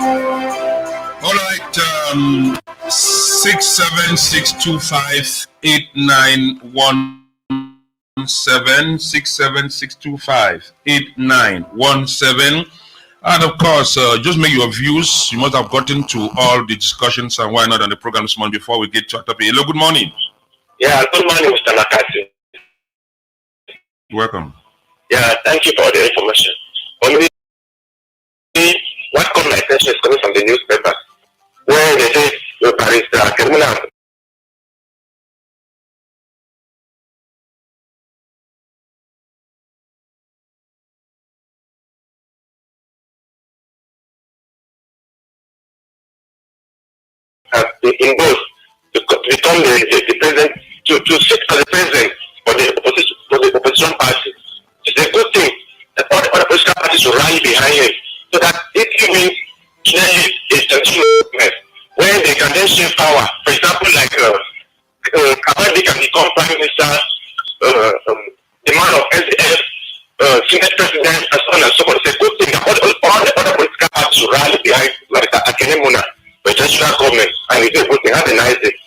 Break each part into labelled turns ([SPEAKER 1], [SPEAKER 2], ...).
[SPEAKER 1] All right, 676258917, 676258917. And of course, just make your views. You must have gotten to all the discussions and why not on the program this morning before we get to our topic. Hello, good morning.
[SPEAKER 2] Yeah, good morning, Mr. Nakasi.
[SPEAKER 1] Welcome.
[SPEAKER 2] Yeah, thank you for the information. Only what caught my attention is coming from the newspaper, where they say the barrister criminal has been imposed to become the president, to sit as the president for the opposition party. It's a good thing that all the other political parties will rally behind him, so that if he wins, clearly a strategic movement where they can then share power. For example, like Kabadi can become prime minister, the man of SDF, Senate president, and so on and so forth. It's a good thing that all the other political parties will rally behind like Akenemuna, the traditional government, and it's a good thing. Have a nice day.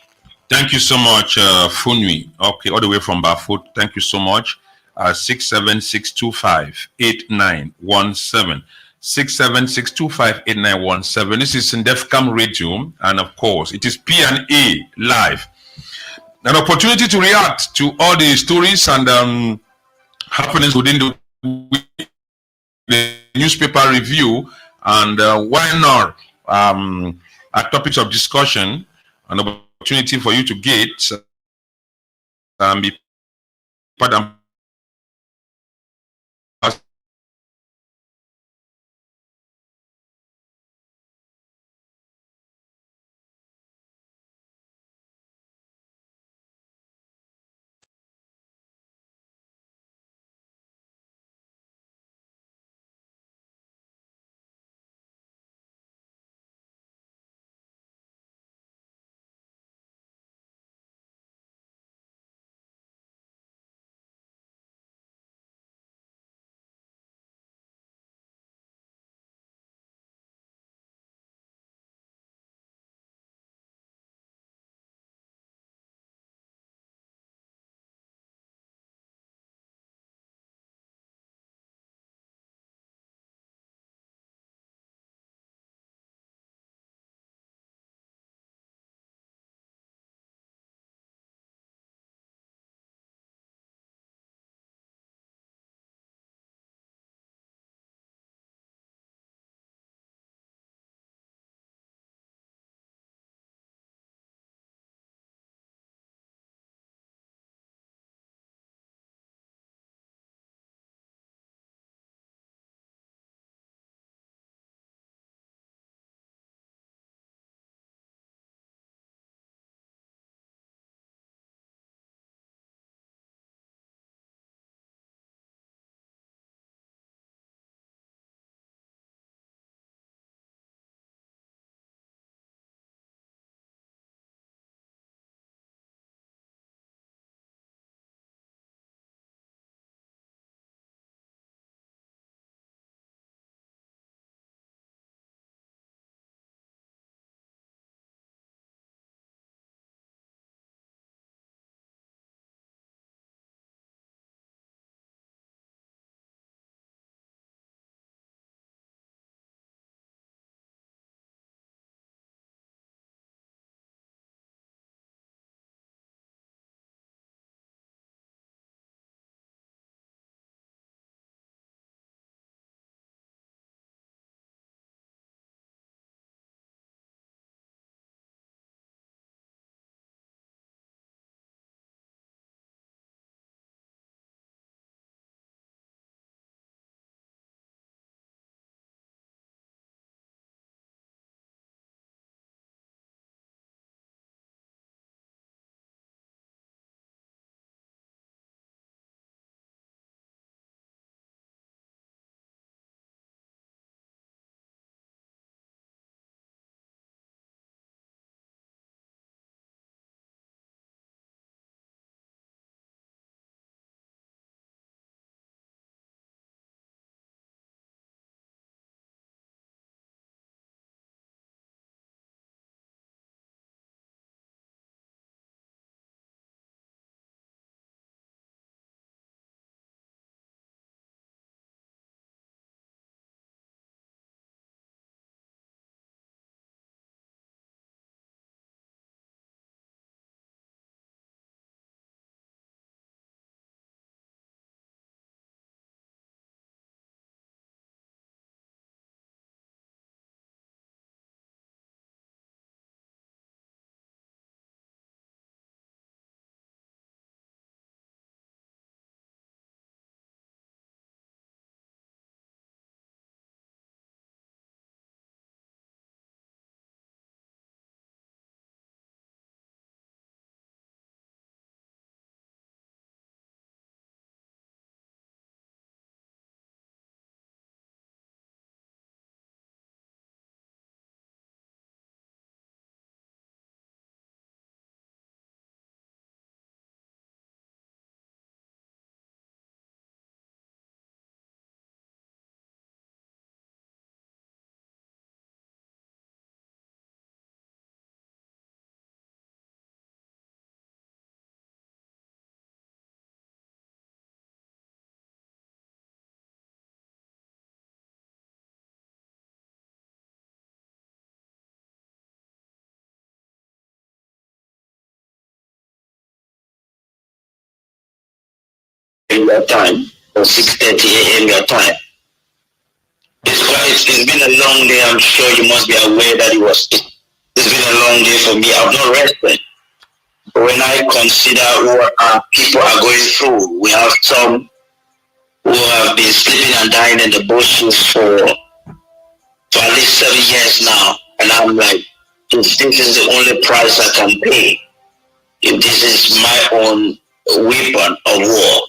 [SPEAKER 1] Thank you so much, Funmi. Okay, all the way from Bafut. Thank you so much. 676258917. 676258917. This is NDEFCAM Radio, and of course, it is P&A Live. An opportunity to react to all the stories and happenings within the newspaper review, and why not topics of discussion, an opportunity for you to get and be part and
[SPEAKER 2] your time, or 6:30 a.m. your time. It's been a long day. I'm sure you must be aware that it's been a long day for me. I've not rested. But when I consider what our people are going through, we have some who have been sleeping and dying in the bushes for at least 7 years now. And I'm like, if this is the only price I can pay, if this is my own weapon of war,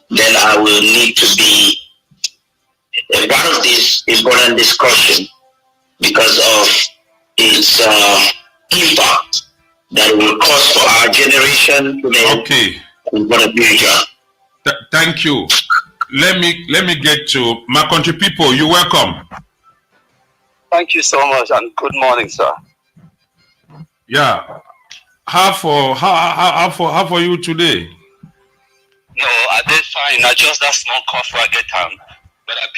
[SPEAKER 2] then I will need to be a part of this important discussion because of its impact that it will cause for our generation today.
[SPEAKER 1] Okay.
[SPEAKER 2] And for the future.
[SPEAKER 1] Thank you. Let me get to my country people. You're welcome.
[SPEAKER 3] Thank you so much, and good morning, sir.
[SPEAKER 1] Yeah. How for you today?
[SPEAKER 3] No, I did fine. I just that small cough I get time. But I'll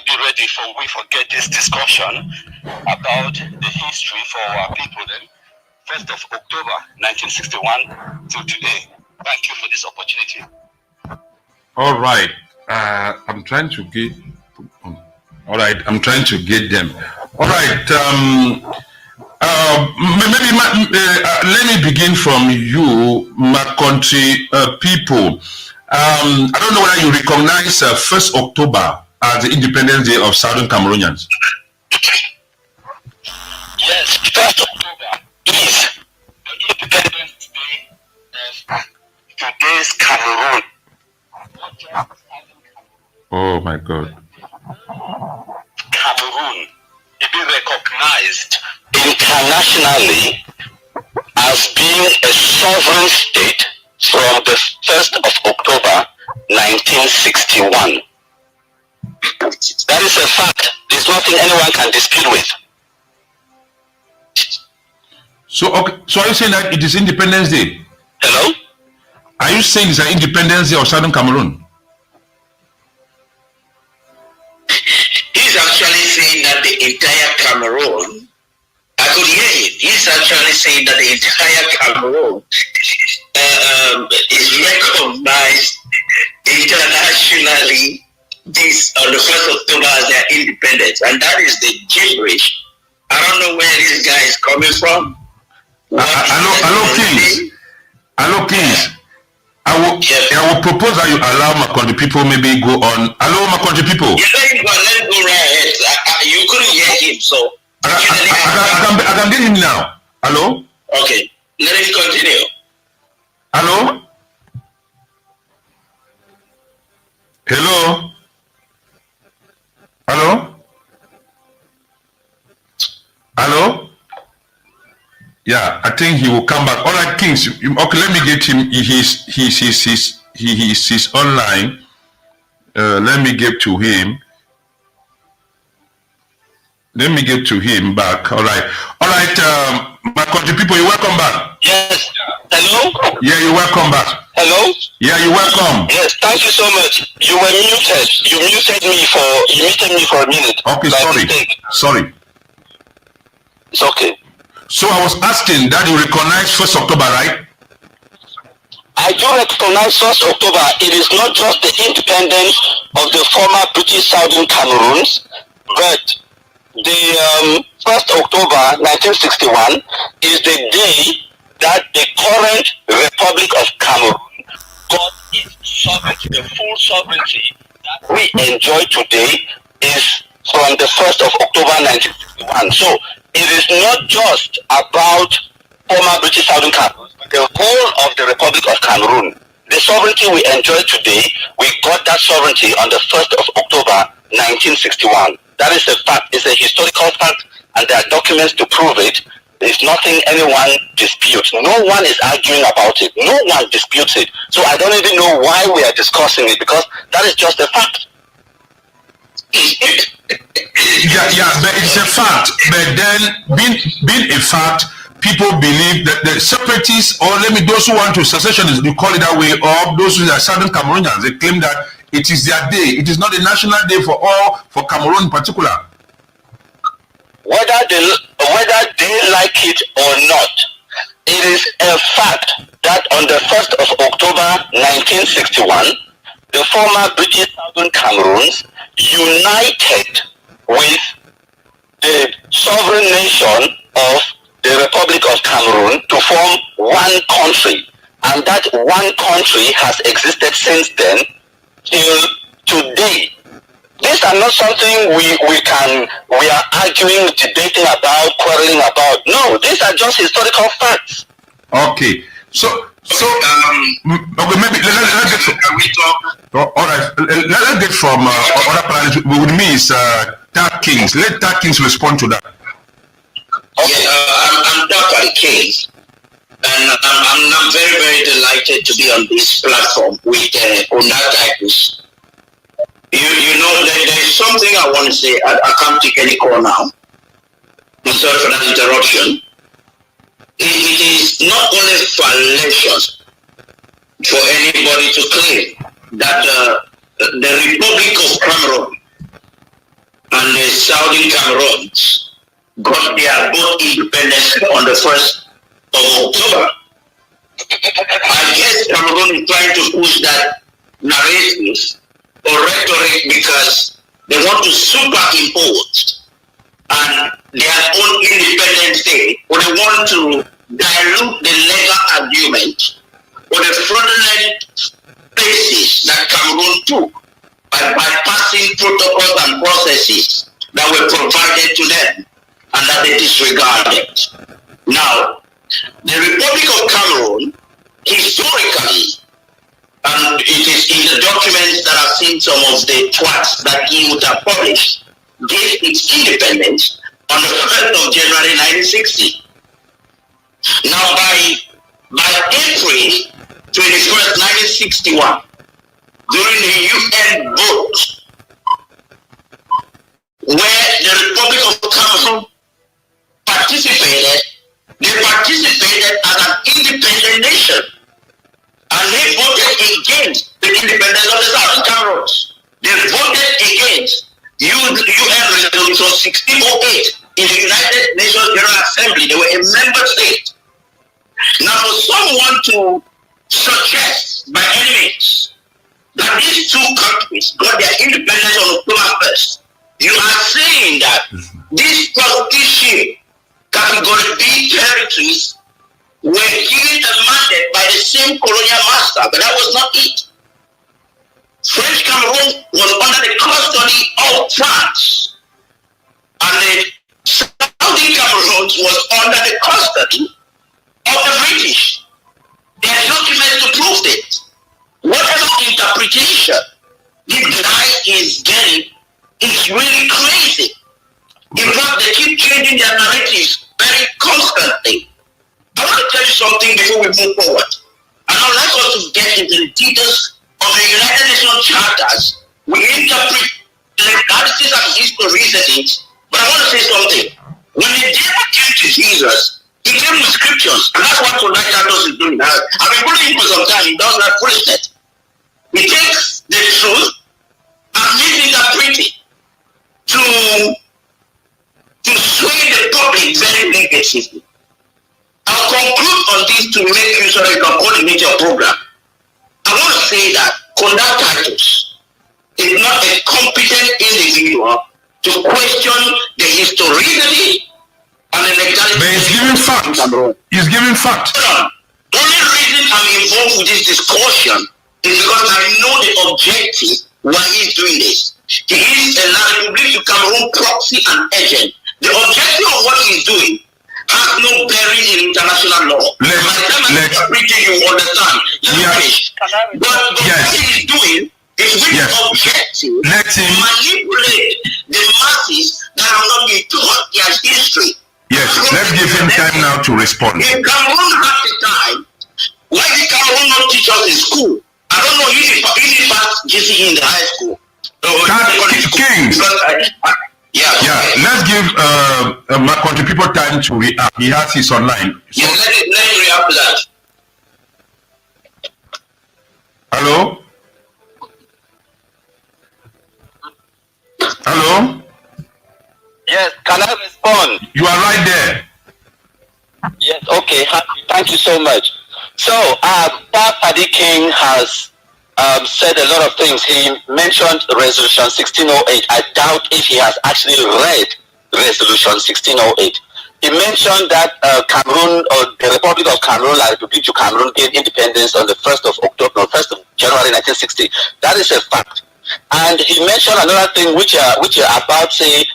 [SPEAKER 3] be ready for we forget this discussion about the history for our people then. 1st of October 1961 to today. Thank you for this opportunity.
[SPEAKER 1] All right. I'm trying to get. All right. I'm trying to get them. All right. Let me begin from you, my country people. I don't know whether you recognize 1st October as the Independence Day of Southern Cameroonians.
[SPEAKER 3] Yes, 1st October is the Independence Day of today's Cameroon.
[SPEAKER 1] Oh my God.
[SPEAKER 3] Cameroon to be recognized internationally as being a sovereign state from the 1st of October 1961. That is a fact. There's nothing anyone can dispute with.
[SPEAKER 1] So, okay, so are you saying that it is Independence Day?
[SPEAKER 3] Hello?
[SPEAKER 1] Are you saying it's an Independence Day of Southern Cameroon?
[SPEAKER 2] He's actually saying that the entire Cameroon, I could hear it. He's actually saying that the entire Cameroon is recognized internationally this on the 1st of October as their independence, and that is the gibberish. I don't know where this guy is coming from.
[SPEAKER 1] Hello, Kings. Hello, Kings. I will propose that you allow my country people maybe go on. Hello, my country people.
[SPEAKER 2] Yeah, let him go right ahead. You couldn't hear him, so
[SPEAKER 1] I can get him now. Hello?
[SPEAKER 2] Okay, let him continue.
[SPEAKER 1] Hello? Hello? Hello? Hello? Yeah, I think he will come back. All right, Kings. Okay, let me get him. He's online. Let me get to him. Let me get to him back. All right. My country people, you're welcome back.
[SPEAKER 3] Yes. Hello?
[SPEAKER 1] Yeah, you're welcome back.
[SPEAKER 3] Hello?
[SPEAKER 1] Yeah, you're welcome.
[SPEAKER 3] Yes, thank you so much. You were muted. You muted me for a minute.
[SPEAKER 1] Okay, sorry.
[SPEAKER 3] It's okay.
[SPEAKER 1] So I was asking that you recognize 1st October, right?
[SPEAKER 3] I do recognize 1st October. It is not just the independence of the former British Southern Cameroons, but the 1st October 1961 is the day that the current Republic of Cameroon got its sovereignty. The full sovereignty that we enjoy today is from the 1st of October 1961. So it is not just about former British Southern Cameroon, but the whole of the Republic of Cameroon. The sovereignty we enjoy today, we got that sovereignty on the 1st of October 1961. That is a fact. It's a historical fact, and there are documents to prove it. There's nothing anyone disputes. No one is arguing about it. No one disputes it. So I don't even know why we are discussing it, because that is just a fact.
[SPEAKER 1] Yeah, but it's a fact. But then, being a fact, people believe that the separatists, or those who want to secessionists, you call it that way, or those who are Southern Cameroonians, they claim that it is their day. It is not a national day for Cameroon in particular.
[SPEAKER 3] Whether they like it or not, it is a fact that on the 1st of October 1961, the former British Southern Cameroons united with the sovereign nation of the Republic of Cameroon to form one country, and that one country has existed since then till today. These are not something we are arguing, debating about, quarreling about. No, these are just historical facts.
[SPEAKER 1] Okay. So okay, maybe let's get from, we talk. All right, let's get from other planets. With me is Dark Kings. Let Dark Kings respond to that.
[SPEAKER 4] Okay, I'm Dark Kings, and I'm very, very delighted to be on this platform with Onatakus. You know, there's something I want to say. I can't take any call now. I'm sorry for that interruption. It is not only fallacious for anybody to claim that the Republic of Cameroon and the Saudi Cameroons got their both independence on the 1st of October. I guess Cameroon is trying to push that narrative or rhetoric because they want to superimpose and their own independent state, or they want to dilute the legal argument or the fraudulent places that Cameroon took by bypassing protocols and processes that were provided to them and that they disregarded. Now, the Republic of Cameroon, historically, and it is in the documents that I've seen some of the twats that he would have published, gave its independence on the 1st of January 1960. Now, by April 21st, 1961, during the UN vote, where the Republic of Cameroon participated, they participated as an independent nation. And they voted against the independence of the Southern Cameroons. They voted against UN Resolution 1608 in the United Nations General Assembly. They were a member state. Now, for someone to suggest by any means that these two countries got their independence on October 1st, you are saying that these partition category B territories were given a mandate by the same colonial master, but that was not it. French Cameroon was under the custody of France, and the Saudi Cameroon was under the custody of the British. There are documents to prove it. Whatever interpretation this guy is getting is really crazy. In fact, they keep changing their narratives very constantly. I want to tell you something before we move forward. And I'd like us to get into the details of the United Nations charters. We interpret the analysis and histories, but I want to say something. When the devil came to Jesus, he came with scriptures, and that's what tonight is doing. I've been following him for some time. He does that foolishness. He takes the truth and misinterprets it to sway the public very negatively. I'll conclude on this to make you so that you can coordinate your program. I want to say that Condact is not a competent individual to question the historicity and the legality.
[SPEAKER 1] But he's giving facts. He's giving facts.
[SPEAKER 4] The only reason I'm involved with this discussion is because I know the objective why he's doing this. He is a Republic of Cameroon proxy and agent. The objective of what he's doing has no bearing in international law. By the time I interpret it, you understand. But what he's doing is with the objective to manipulate the masses that have not been taught their history.
[SPEAKER 1] Yes, let's give him time now to respond.
[SPEAKER 4] If Cameroon had the time, why did Cameroon not teach us in school? I don't know if he passed GCE in the high school.
[SPEAKER 1] Kings. Let's give my country people time to react. He has his online. So,
[SPEAKER 4] let me react to that.
[SPEAKER 1] Hello? Hello?
[SPEAKER 3] Yes, can I respond?
[SPEAKER 1] You are right there.
[SPEAKER 3] Yes, okay. Thank you so much. So, Dark King has said a lot of things. He mentioned Resolution 1608. I doubt if he has actually read Resolution 1608. He mentioned that Cameroon, or the Republic of Cameroon, La République du Cameroon, gained independence on the 1st of October, 1st of January 1960. That is a fact. And he mentioned another thing which about, say,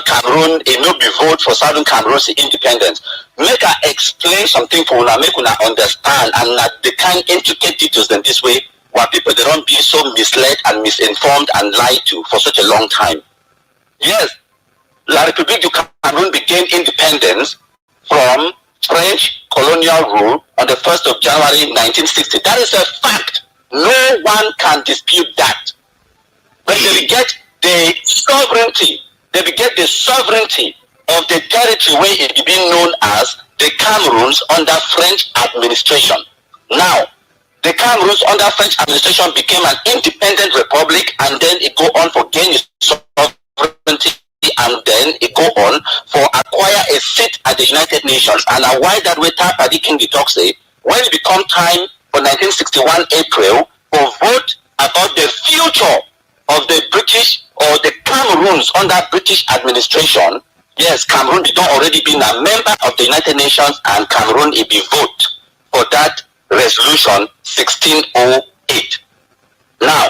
[SPEAKER 3] Cameroon, a no be vote for Southern Cameroon's independence. Make I explain something for una, make una understand, and not the kind intricate details in this way, where people they don't be so misled and misinformed and lied to for such a long time. Yes, La République du Cameroon began independence from French colonial rule on the 1st of January 1960. That is a fact. No one can dispute that. But they get the sovereignty. They get the sovereignty of the territory where it became known as the Cameroons under French administration. Now, the Cameroons under French administration became an independent republic, and then it go on for gaining sovereignty, and then it go on for acquire a seat at the United Nations. And why that way Tapadi King the talk say, when it become time for 1961 April for vote about the future of the British or the Cameroons under British administration, yes, Cameroon did not already been a member of the United Nations, and Cameroon it be vote for that resolution 1608. Now,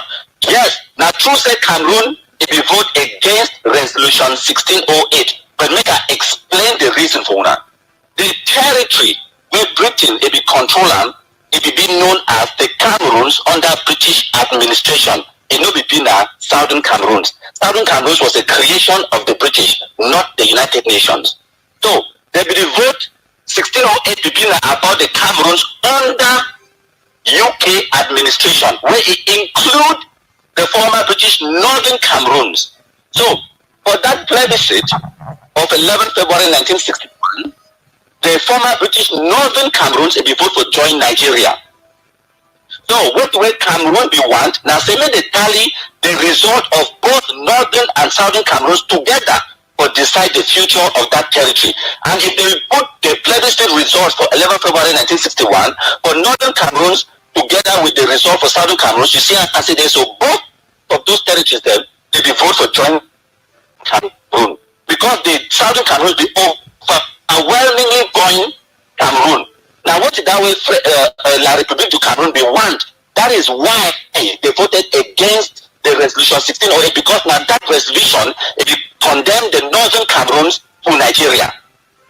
[SPEAKER 3] yes, now true say Cameroon it be vote against resolution 1608, but make I explain the reason for that. The territory where Britain it be controlling, it be known as the Cameroons under British administration. It no be Southern Cameroons. Southern Cameroons was a creation of the British, not the United Nations. So there be the vote 1608 to be about the Cameroons under UK administration, where it include the former British Northern Cameroons. So for that plebiscite of 11 February 1961, the former British Northern Cameroons it be vote for join Nigeria. So what way Cameroon be want? Now say me they tally the result of both Northern and Southern Cameroons together for decide the future of that territory. And if they put the plebiscite results for 11 February 1961 for Northern Cameroons together with the result for Southern Cameroons, you see I say there, so both of those territories then they be vote for joint Cameroon, because the Southern Cameroons be overwhelmingly going Cameroon. Now, what that way La République du Cameroon they want? That is why they voted against the resolution 1608, because now that resolution it condemned the Northern Cameroons to Nigeria.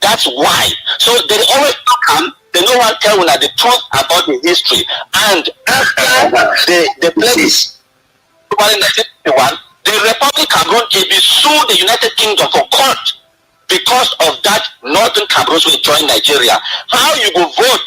[SPEAKER 3] That's why. So they always come. They no one tell you the truth about the history. And after the place, in 1961, the Republic of Cameroon it be sued the United Kingdom for court, because of that Northern Cameroons will join Nigeria. How you go vote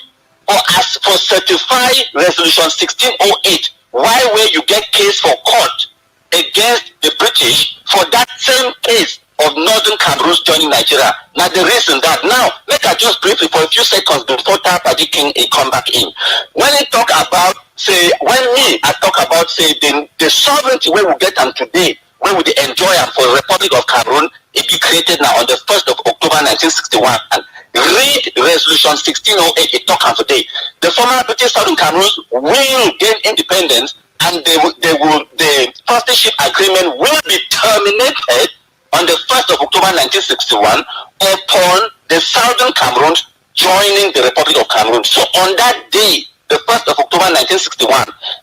[SPEAKER 3] for certify resolution 1608? Why will you get case for court against the British for that same case of Northern Cameroons joining Nigeria? Now the reason that now let I just briefly for a few seconds before Tapadi King come back in. When he talk about say I talk about say the sovereignty where we get them today, where we enjoy them for the Republic of Cameroon, it be created now on the 1st of October 1961. And read resolution 1608, it talk on today. The former British Southern Cameroons will gain independence, and the partnership agreement will be terminated on the 1st of October 1961 upon the Southern Cameroons joining the Republic of Cameroon. So on that day, the 1st of October 1961,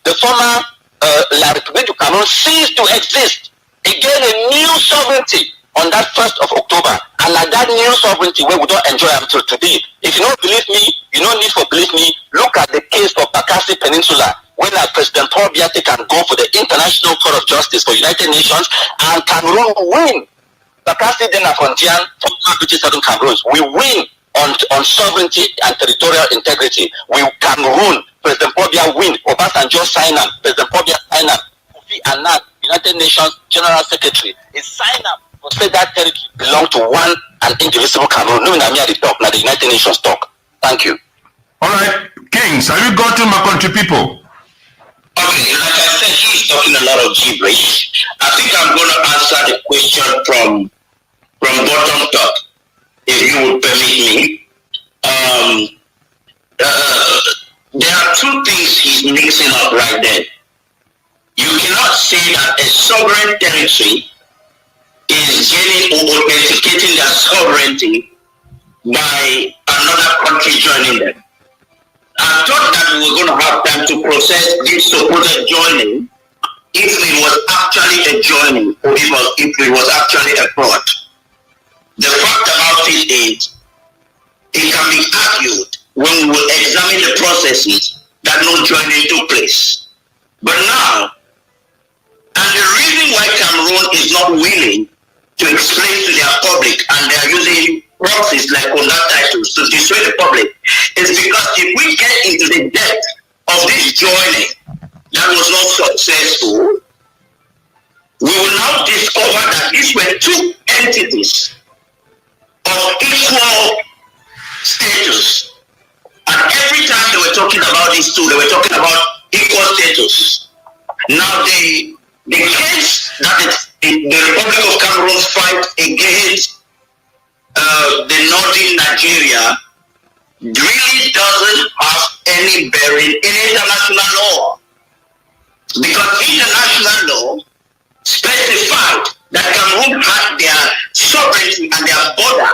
[SPEAKER 3] the former La République du Cameroon ceased to exist. Again, a new sovereignty on that 1st of October, and like that new sovereignty where we don't enjoy until today. If you don't believe me, you don't need to believe me. Look at the case of Bakassi Peninsula, when President Paul Biya can go for the International Court of Justice for United Nations, and Cameroon win. Bakassi then a frontier for British Southern Cameroons. We win on sovereignty and territorial integrity. We Cameroon, President Paul Biya win. Obasanjo sign up. President Paul Biya sign up. Kofi Annan, United Nations General Secretary, is sign up. Say that territory belong to one and indivisible Cameroon. No, I'm here to talk, now the United Nations talk. Thank you.
[SPEAKER 1] All right, Kings, have you gotten my country people?
[SPEAKER 4] Okay, like I said, he's talking a lot of gibberish. I think I'm going to answer the question from bottom top, if you would permit me. There are two things he's mixing up right there. say that a sovereign territory is gaining or authenticating their sovereignty by another country joining them. I thought that we were going to have time to process this supposed joining if it was actually a joining or if it was actually a fraud. The fact about it is, it can be argued when we will examine the processes that no joining took place. But now, and the reason why Cameroon is not willing to explain to their public, and they are using proxies like conduct titles to dissuade the public, is because if we get into the depth of this joining that was not successful, we will now discover that these were two entities of equal status. And every time they were talking about these two, they were talking about equal status. Now the case that the Republic of Cameroon fight against the northern Nigeria really doesn't have any bearing in international law, because international law specified that Cameroon had their sovereignty and their border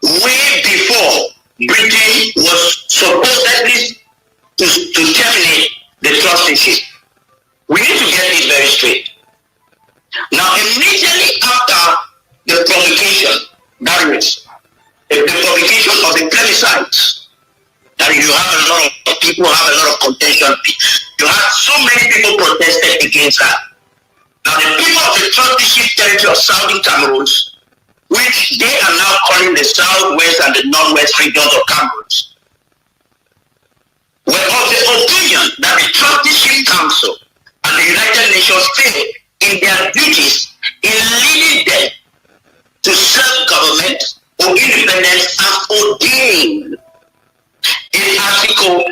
[SPEAKER 4] way before Britain was supposedly to terminate the trusteeship. We need to get this very straight. Now, immediately after the publication, that is, the publication of the plebiscite, that you have a lot of people have a lot of contention. You have so many people protested against that. Now, the people of the trusteeship territory of Southern Cameroon, which they are now calling the Southwest and the Northwest regions of Cameroon, were of the opinion that the Trusteeship Council and the United Nations failed in their duties in leading them to self-government or independence as ordained in Article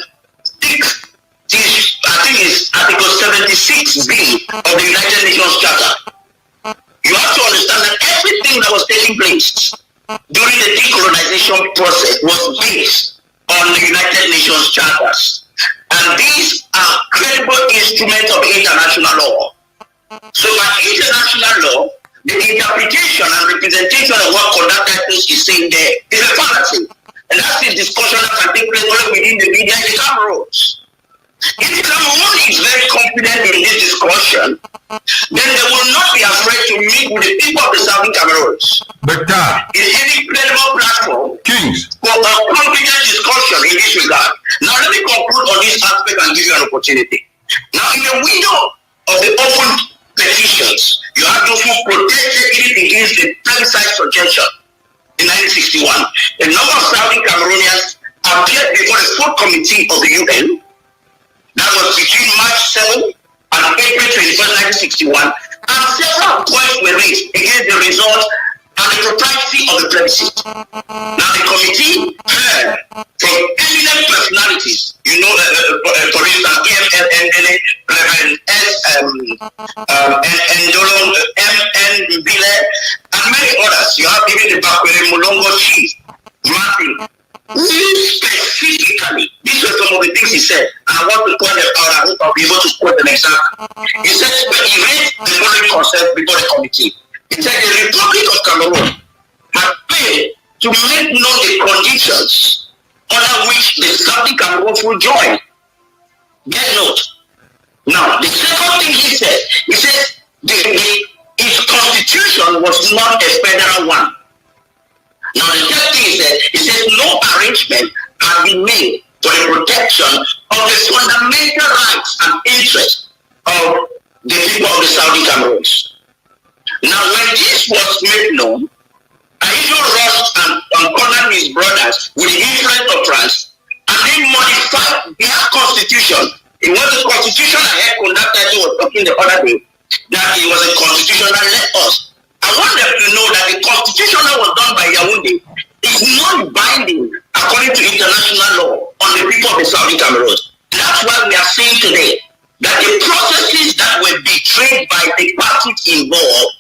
[SPEAKER 4] 6, I think it's Article 76B of the United Nations Charter. You have to understand that everything that was taking place during the decolonization process was based on the United Nations Charters. And these are credible instruments of international law. So by international law, the interpretation and representation of what conduct titles is saying there is a fallacy. And that's the discussion that can take place only within the media in the Cameroons. If Cameroon is very confident in this discussion, then they will not be afraid to meet with the people of the Southern Cameroons.
[SPEAKER 1] But
[SPEAKER 4] in any credible platform
[SPEAKER 1] Kings
[SPEAKER 4] for a confident discussion in this regard. Now let me conclude on this aspect and give you an opportunity. Now in the window of the open petitions, you have those who protested against the plebiscite suggestion in 1961. A number of Southern Cameroonians appeared before the full committee of the UN. That was between March 7 and April 21, 1961, and several points were raised against the result and the propriety of the plebiscite. Now the committee heard from eminent personalities, for instance, Reverend Ndolo, M.N. Bile, and many others. You have even the Bakwere Mulongo chief, Martin. Specifically, these were some of the things he said, and I want to point them out. I hope I'll be able to quote them exactly. He said, when he raised the following concept before the committee, he said the Republic of Cameroon had failed to make known the conditions under which the Southern Cameroon will join. Get note. Now, the second thing he said his constitution was not a federal one. Now the third thing he said no arrangement has been made for the protection of the fundamental rights and interests of the people of the Southern Cameroons. Now when this was made known, Aisho rushed and cornered his brothers with the influence of France, and they modified their constitution. It was the constitution I heard conductor was talking the other day, that it was a constitution that led us. I want them to know that the constitution that was done by Yaoundé is not binding according to international law on the people of the Southern Cameroons. That's why we are saying today that the processes that were betrayed by the parties involved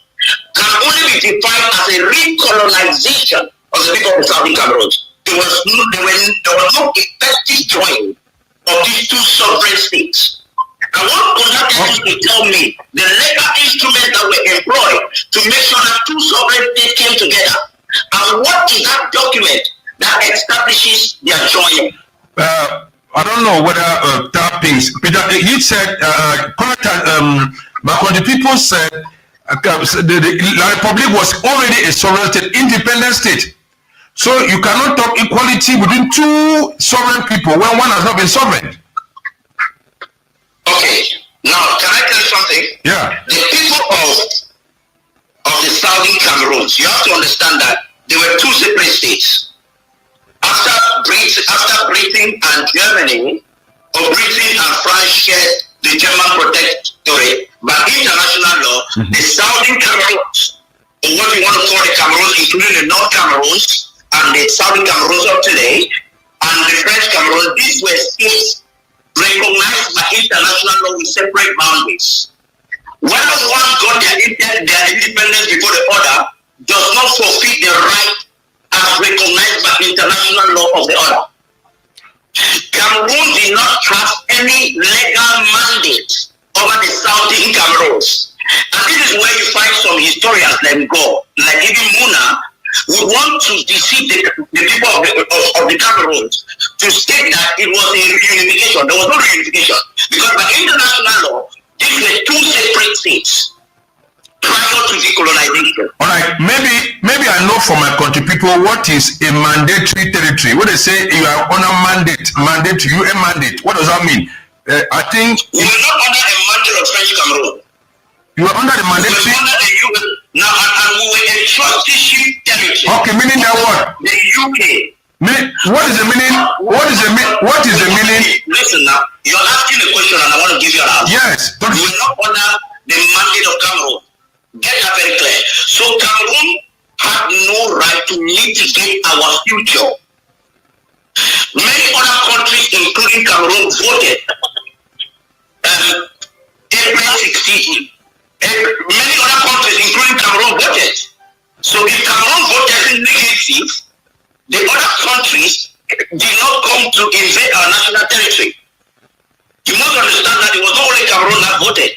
[SPEAKER 4] can only be defined as a recolonization of the people of the Southern Cameroons. There was no effective joining of these two sovereign states. I want Congress to tell me the legal instruments that were employed to make sure that two sovereign states came together. And what is that document that establishes their joining?
[SPEAKER 1] I don't know whether tappings. Peter, he said, but when the people said the Republic was already a sovereign state, independent state. So you cannot talk equality between two sovereign people when one has not been sovereign.
[SPEAKER 4] Okay. Now, can I tell you something?
[SPEAKER 1] Yeah.
[SPEAKER 4] The people of the southern Cameroons, you have to understand that there were two separate states. After Britain and Germany, or Britain and France shared the German protectorate, by international law, the southern Cameroons, or what you want to call the Cameroons, including the North Cameroons and the southern Cameroons of today, and the French Cameroons, these were states recognized by international law with separate boundaries. Whether one got their independence before the other does not forfeit the right as recognized by international law of the other. Cameroon did not have any legal mandate over the southern Cameroons. And this is where you find some historians like Go, like even Muna, would want to deceive the people of the Cameroons to state that it was a reunification. There was no reunification. Because by international law, these were two separate states prior to decolonization.
[SPEAKER 1] All right, maybe I know from my country people what is a mandatory territory. What they say you are on a mandate to you, a mandate. What does that mean? I think
[SPEAKER 4] we were not under a mandate of French Cameroon.
[SPEAKER 1] You were under the mandatory.
[SPEAKER 4] We were under the UK. Now, and we were a trusteeship territory.
[SPEAKER 1] Okay, meaning that what?
[SPEAKER 4] The UK.
[SPEAKER 1] What is the meaning? What is the meaning?
[SPEAKER 4] Listen now, you're asking a question and I want to give you an answer.
[SPEAKER 1] Yes.
[SPEAKER 4] We were not under the mandate of Cameroon. Get that very clear. So Cameroon had no right to litigate our future. Many other countries, including Cameroon, voted. April 16. Many other countries, including Cameroon, voted. So if Cameroon voted negative, the other countries did not come to invade our national territory. You must understand that it was not only Cameroon that voted.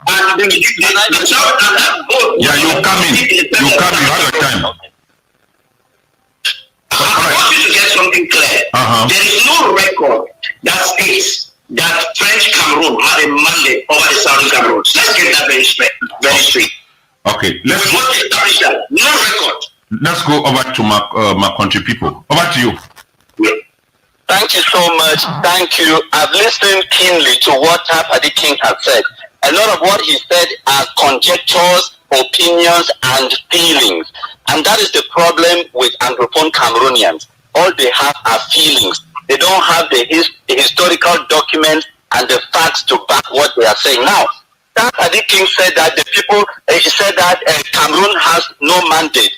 [SPEAKER 4] And the South and that vote.
[SPEAKER 1] Yeah, you come in. You have your time.
[SPEAKER 4] I want you to get something clear. There is no record that states that French Cameroon had a mandate over the Southern Cameroon. Let's get that very straight.
[SPEAKER 1] Okay,
[SPEAKER 4] let's establish that. No record.
[SPEAKER 1] Let's go over to my country people. Over to you.
[SPEAKER 3] Yeah. Thank you so much. Thank you. I've listened keenly to what Tapadi King has said. A lot of what he said are conjectures, opinions, and feelings. And that is the problem with Anglophone Cameroonians. All they have are feelings. They don't have the historical documents and the facts to back what they are saying. Now, Tapadi King said that he said that Cameroon has no mandate.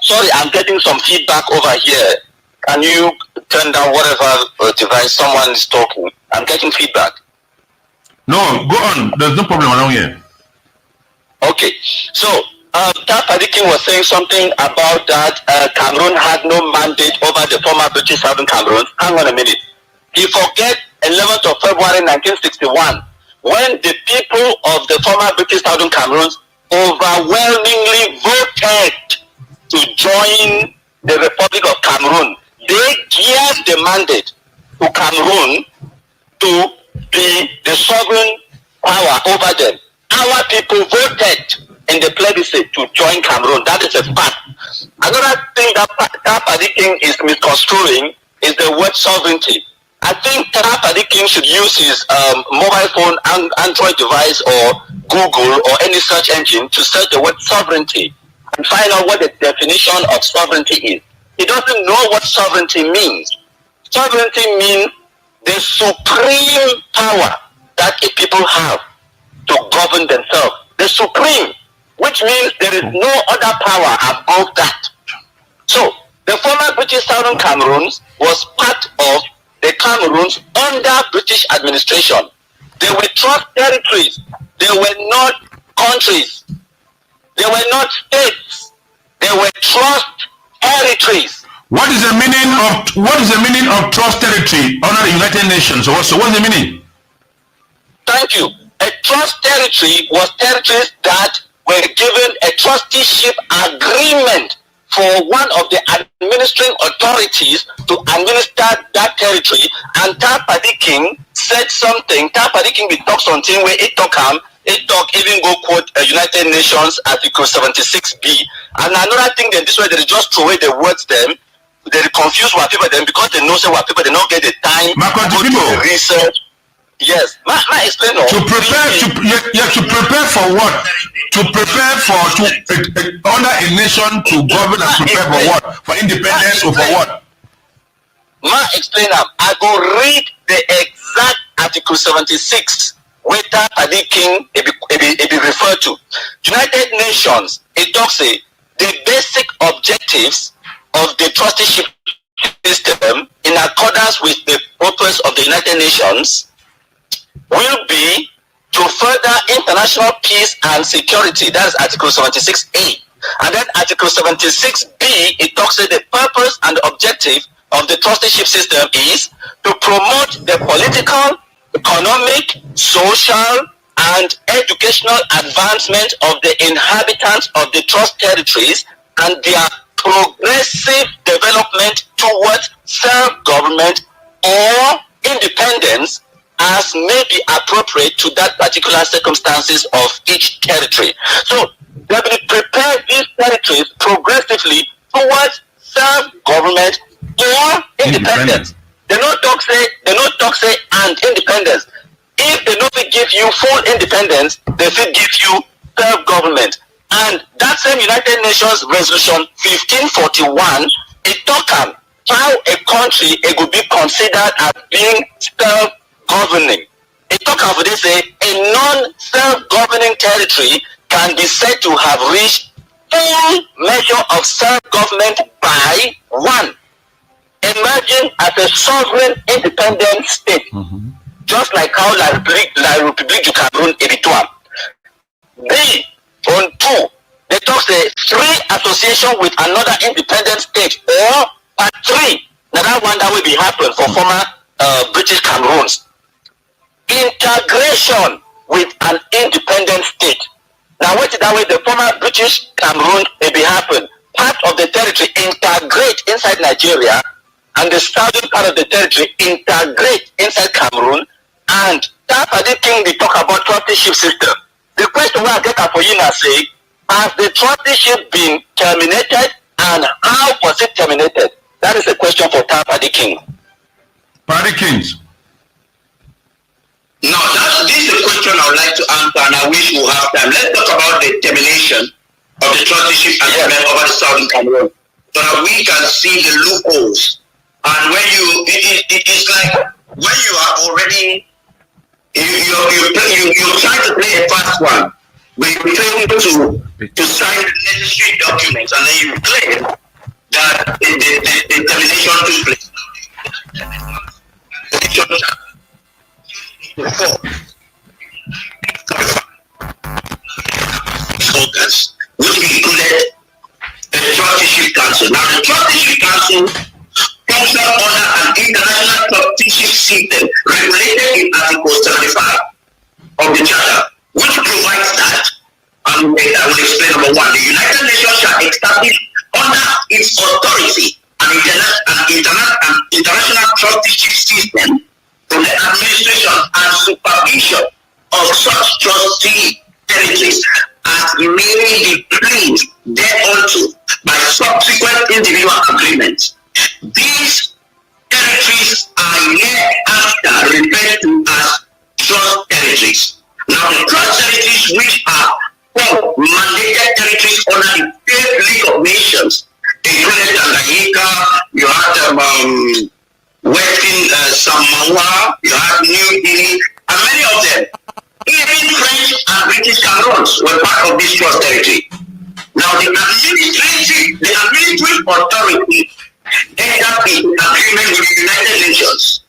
[SPEAKER 3] Sorry, I'm getting some feedback over here. Can you turn down whatever device someone is talking? I'm getting feedback.
[SPEAKER 1] No, go on. There's no problem around here.
[SPEAKER 3] Okay. So, Tapadi King was saying something about that Cameroon had no mandate over the former British Southern Cameroon. Hang on a minute. He forget 11th of February 1961 when the people of the former British Southern Cameroon overwhelmingly voted to join the Republic of Cameroon. They gave the mandate to Cameroon to be the sovereign power over them. Our people voted in the plebiscite to join Cameroon. That is a fact. Another thing that Tapadi King is misconstruing is the word sovereignty. I think Tapadi King should use his mobile phone and Android device or Google or any search engine to search the word sovereignty and find out what the definition of sovereignty is. He doesn't know what sovereignty means. Sovereignty means the supreme power that a people have to govern themselves. The supreme, which means there is no other power above that. So, the former British Southern Cameroons was part of the Cameroons under British administration. They were trust territories. They were not countries. They were not states. They were trust territories.
[SPEAKER 1] What is the meaning of trust territory under the United Nations? So what's the meaning?
[SPEAKER 3] Thank you. A trust territory was territories that were given a trusteeship agreement for one of the administering authorities to administer that territory. And Tapadi King said something. Tapadi King will talk something where it talk even go quote United Nations Article 76B. And another thing, then this way they just throw away the words them. They confuse what people then because they know say what people they don't get the time to go to the research. Yes, ma explain.
[SPEAKER 1] To prepare, to prepare for what? To prepare for under a nation to govern and prepare for what? For independence or for what?
[SPEAKER 3] Ma explain them. I go read the exact Article 76 where Tapadi King it be referred to. United Nations, it talks say the basic objectives of the trusteeship system in accordance with the purpose of the United Nations will be to further international peace and security. That is Article 76A. And then Article 76B, it talks about the purpose and objective of the trusteeship system is to promote the political, economic, social, and educational advancement of the inhabitants of the trust territories and their progressive development towards self-government or independence as may be appropriate to that particular circumstances of each territory. So they will prepare these territories progressively towards self-government or independence. They not talk say and independence. If they don't give you full independence, they will give you self-government. And that same United Nations Resolution 1541, it talk how a country it would be considered as being self-governing. It talk about this say a non-self-governing territory can be said to have reached full measure of self-government by one. Imagine as a sovereign independent state, just like how La République du Cameroun est. B, on two, they talk say free association with another independent state, or part three, now that one that will be happen for former British Cameroons. Integration with an independent state. Now what is that way the former British Cameroon may be happen? Part of the territory integrate inside Nigeria, and the southern part of the territory integrate inside Cameroon, and Tapadi King they talk about trusteeship system. The question we are getting for you now say, has the trusteeship been terminated and how was it terminated? That is a question for Tapadi King.
[SPEAKER 1] Paddy Kings.
[SPEAKER 4] Now, this is a question I would like to answer, and I wish we'll have time. Let's talk about the termination of the trusteeship agreement over the Southern Cameroon, so that we can see the loopholes. And when it's like when you are already you're trying to play a fast one, but you fail to sign the necessary documents, and then you claim that the termination took place. Focus, which included the Trusteeship Council. Now, the Trusteeship Council comes up under an international trusteeship system regulated in Article 75 of the Charter, which provides that, and I will explain number one, the United Nations shall establish under its authority an international trusteeship system for the administration and supervision of such trustee territories as may be pleased thereunto by subsequent individual agreements. These territories are hereafter referred to as trust territories. Now, the trust territories, which are mandated territories under the 8th League of Nations, including Tanganyika, you have Western Samoa, you have New Guinea, and many of them, even French and British Cameroons were part of this trust territory. Now, the administrative authority ended up in agreement with the United Nations.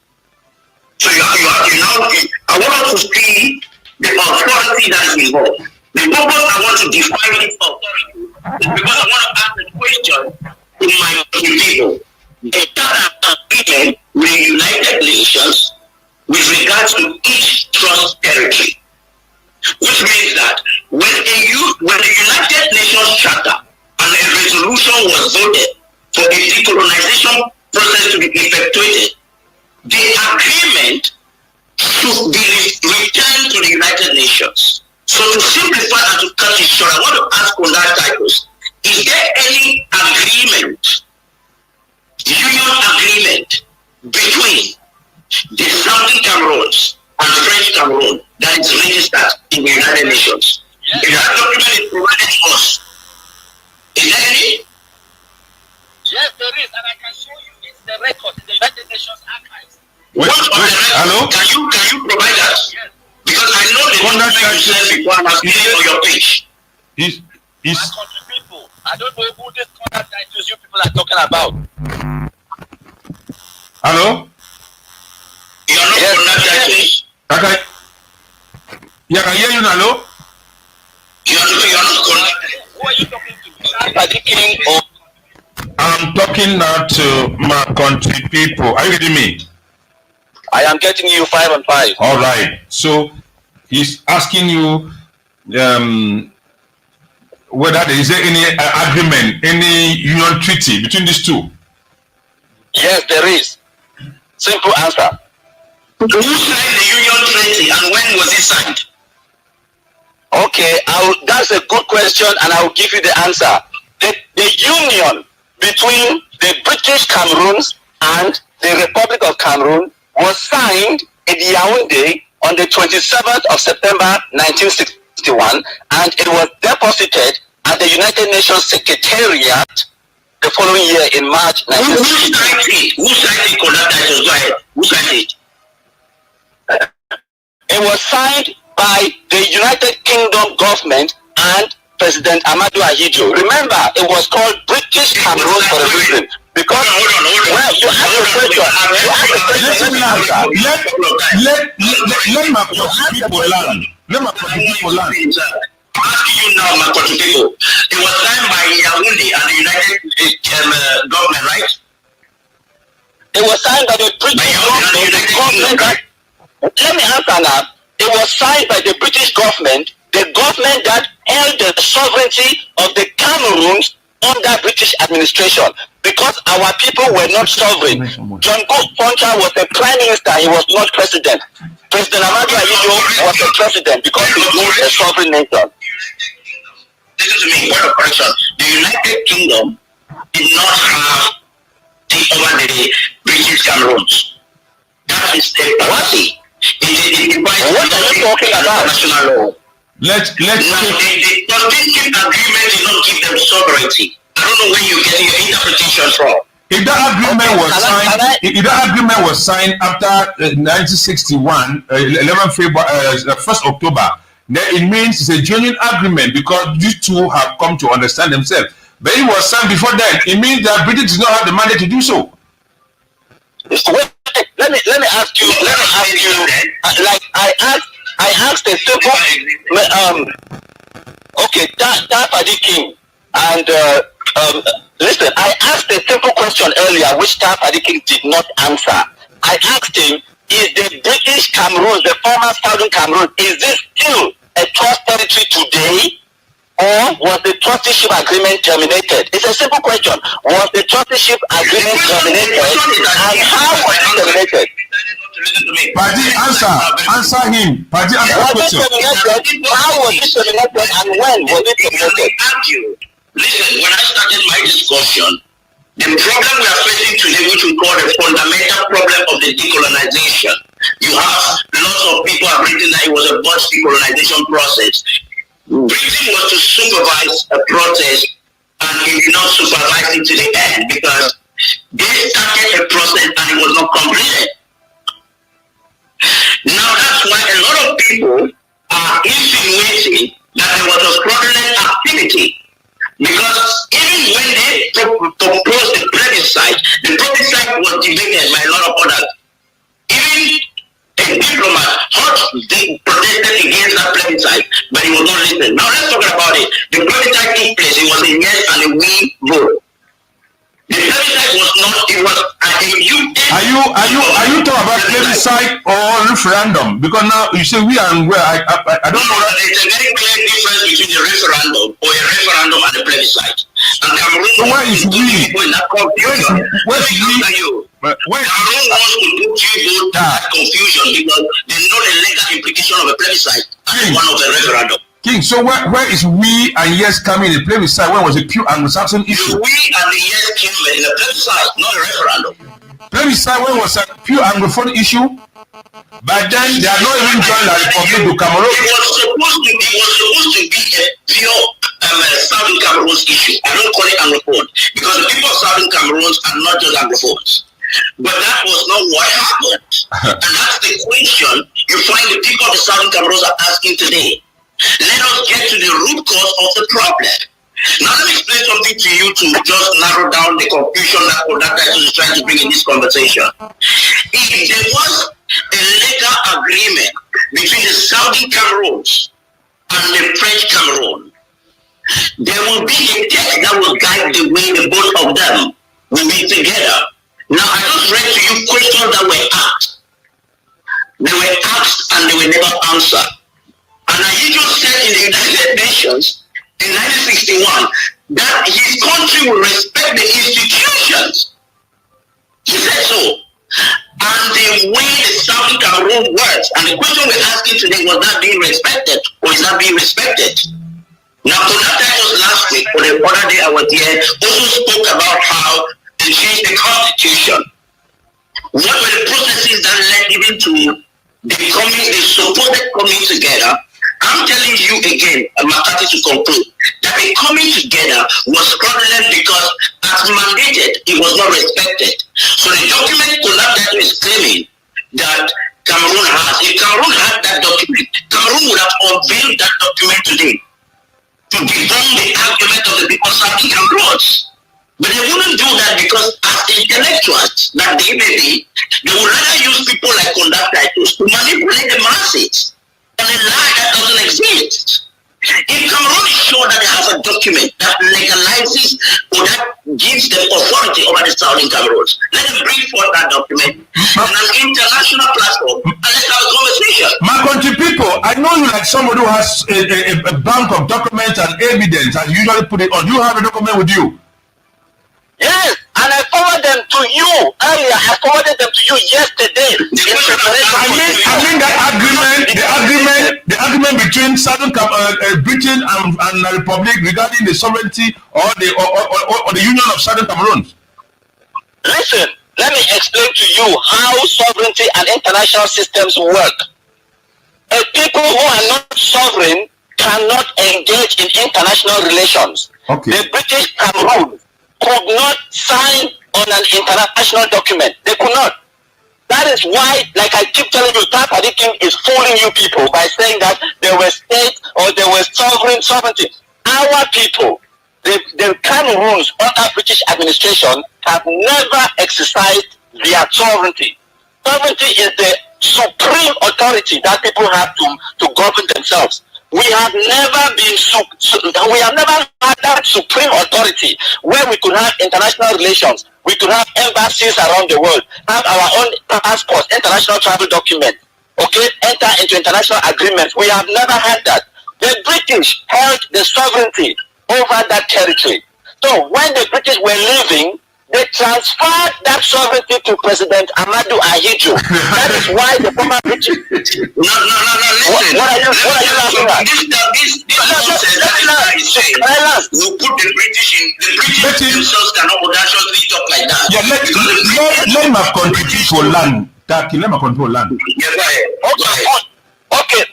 [SPEAKER 4] So you now, I want us to see the authority that is involved. The purpose I want to define this authority is because I want to ask the question to my people. They start an agreement with the United Nations with regards to each trust territory. for a decolonization process to be effectuated, the agreement should be returned to the United Nations. So to simplify and to cut it short, I want to ask on that title, is there any agreement, union agreement, between the Southern Cameroons and French Cameroon that is registered in the United Nations? Yes. If that document is provided to us, is there any?
[SPEAKER 3] Yes, there is, and I can show you it's the record in the United Nations archives.
[SPEAKER 1] Wait, hello?
[SPEAKER 4] Can you provide that? Yes. Because I know the document you said before and I've seen it on your page.
[SPEAKER 3] My country people, I don't know who this contact titles you people are talking about.
[SPEAKER 1] Hello?
[SPEAKER 4] You are not contact titles.
[SPEAKER 1] Okay. Yeah, I can hear you now, hello?
[SPEAKER 4] You are not connected.
[SPEAKER 3] Who are you talking to?
[SPEAKER 1] I'm talking now to my country people. Are you getting me?
[SPEAKER 3] I am getting you 5 and 5.
[SPEAKER 1] All right. So he's asking you whether there is any agreement, any union treaty between these two.
[SPEAKER 3] Yes, there is. Simple answer.
[SPEAKER 4] Who signed the union treaty and when was it signed?
[SPEAKER 3] Okay, that's a good question and I will give you the answer. The union between the British Cameroons and the Republic of Cameroon was signed in Yaoundé on the 27th of September 1961 and it was deposited at the United Nations Secretariat the following year in March 1960.
[SPEAKER 4] Who signed it? Go ahead. Who signed it?
[SPEAKER 3] It was signed by the United Kingdom government and President Amadou Ahidjo. Remember, it was called British Cameroon for a reason. Because well, you asked a question.
[SPEAKER 1] Let my people land. Let my people land.
[SPEAKER 4] I'm asking you now, my country people. It was signed by Yaoundé and the United government, right?
[SPEAKER 3] It was signed by the British government. Let me answer now. It was signed by the British government, the government that held the sovereignty of the Cameroons under British administration, because our people were not sovereign. John Poncha was the prime minister, he was not president. President Amadou Ahidjo was the president because he was a sovereign nation.
[SPEAKER 4] Listen to me, word of correction. The United Kingdom did not have over the British Cameroons. That is a party. What are you talking about? National law.
[SPEAKER 1] Let's
[SPEAKER 4] now, the constitution agreement did not give them sovereignty. I don't know where you get your interpretation from.
[SPEAKER 1] If that agreement was signed after 1961, 11 February, 1st October, then it means it's a genuine agreement because these two have come to understand themselves. But it was signed before then. It means that Britain does not have the mandate to do so.
[SPEAKER 3] Let me ask you. Like I asked a simple. Okay, that Paddy King, and listen. I asked a simple question earlier, which Paddy King did not answer. I asked him, is the British Cameroon, the former Southern Cameroon, is this still a trust territory today? Or was the trusteeship agreement terminated? It's a simple question. Was the trusteeship agreement terminated? And how was it terminated?
[SPEAKER 1] Paddy, answer him. Paddy, answer the question.
[SPEAKER 3] How was it terminated and when was it terminated?
[SPEAKER 4] Listen, when I started my discussion, the problem we are facing today, which we call the fundamental problem of the decolonization, you have lots of people have written that it was a botched decolonization process. Britain was to supervise a protest and it did not supervise it to the end because they started a process and it was not completed. Now that's why a lot of people are insinuating that there was a fraudulent activity because even when they proposed the plebiscite was debated by a lot of others. Even a diplomat protested against that plebiscite, but he was not listening. Now let's talk about it. The plebiscite took place. It was a yes and a we vote. The plebiscite was not. It was a youth.
[SPEAKER 1] Are you talking about plebiscite or referendum? Because now you say we and where I don't know.
[SPEAKER 4] There's a very clear difference between the referendum or a referendum and a plebiscite. And Cameroon
[SPEAKER 1] So where is we?
[SPEAKER 4] people in that confusion.
[SPEAKER 1] Where's we?
[SPEAKER 4] Cameroon wants to put you both that confusion because they know the legal implication of a plebiscite as one of the referendum.
[SPEAKER 1] King, so where is we and yes coming in the plebiscite? When was a pure Anglo-Saxon issue?
[SPEAKER 4] The we and the yes came in a plebiscite, not a referendum.
[SPEAKER 1] Plebiscite when was a pure Anglophone issue? But then they are not even joined the Republic to Cameroon.
[SPEAKER 4] It was supposed to be a pure Southern Cameroon's issue. I don't call it Anglophone because the people of Southern Cameroons are not just Anglophones. But that was not what happened. And that's the question you find the people of the Southern Cameroons are asking today. Let us get to the root cause of the problem. Now let me explain something to you to just narrow down the confusion that is trying to bring in this conversation. If there was a legal agreement between the Saudi Cameroons and the French Cameroon, there will be a text that will guide the way the both of them will be together. Now I just read to you questions that were asked. They were asked and they were never answered. And he just said in the United Nations in 1961 that his country will respect the institutions. He said so. And the way the Southern Cameroon works, and the question we're asking today, was that being respected or is that being respected? Now, Konata just last week, or the other day I was here, also spoke about how they changed the constitution. What were the processes that led even to the supposed coming together? I'm telling you again, I'm starting to conclude, that the coming together was fraudulent because as mandated, it was not respected. So the document Konata is claiming that Cameroon has, if Cameroon had that document, Cameroon would have unveiled that document today to debunk the argument of the people Southern Cameroons. But they wouldn't do that because as intellectuals that they may be, they would rather use people like Konata to manipulate the masses. And a lie that doesn't exist. If Cameroon is sure that they have a document that legalizes or that gives them authority over the Southern Cameroons, let them bring forth that document on an international platform and let's have a conversation.
[SPEAKER 1] My country people, I know you like somebody who has a bank of documents and evidence and usually put it on. You have a document with you?
[SPEAKER 3] Yes, and I forwarded them to you earlier. I forwarded them to you yesterday.
[SPEAKER 1] I mean that the agreement between Southern Britain and the Republic regarding the sovereignty or the union of Southern Cameroons.
[SPEAKER 3] Listen, let me explain to you how sovereignty and international systems work. A people who are not sovereign cannot engage in international relations.
[SPEAKER 1] Okay.
[SPEAKER 3] The British Cameroon could not sign on an international document. They could not. That is why, like I keep telling you, Tapadi King is fooling you people by saying that there were state or there was sovereignty. Our people, the Cameroons under British administration have never exercised their sovereignty. Sovereignty is the supreme authority that people have to govern themselves. We have never had that supreme authority where we could have international relations, we could have embassies around the world, have our own passports, international travel documents, okay, enter into international agreements. We have never had that. The British held the sovereignty over that territory. So when the British were leaving, they transferred that sovereignty to President Amadou Ahidjo. That is why the former British.
[SPEAKER 4] Listen.
[SPEAKER 3] What are you laughing at?
[SPEAKER 4] This is saying we put the British in. The British themselves cannot audaciously talk like that.
[SPEAKER 1] Yeah, let my country people land. Let my control land.
[SPEAKER 4] Yeah, go ahead.
[SPEAKER 3] Okay.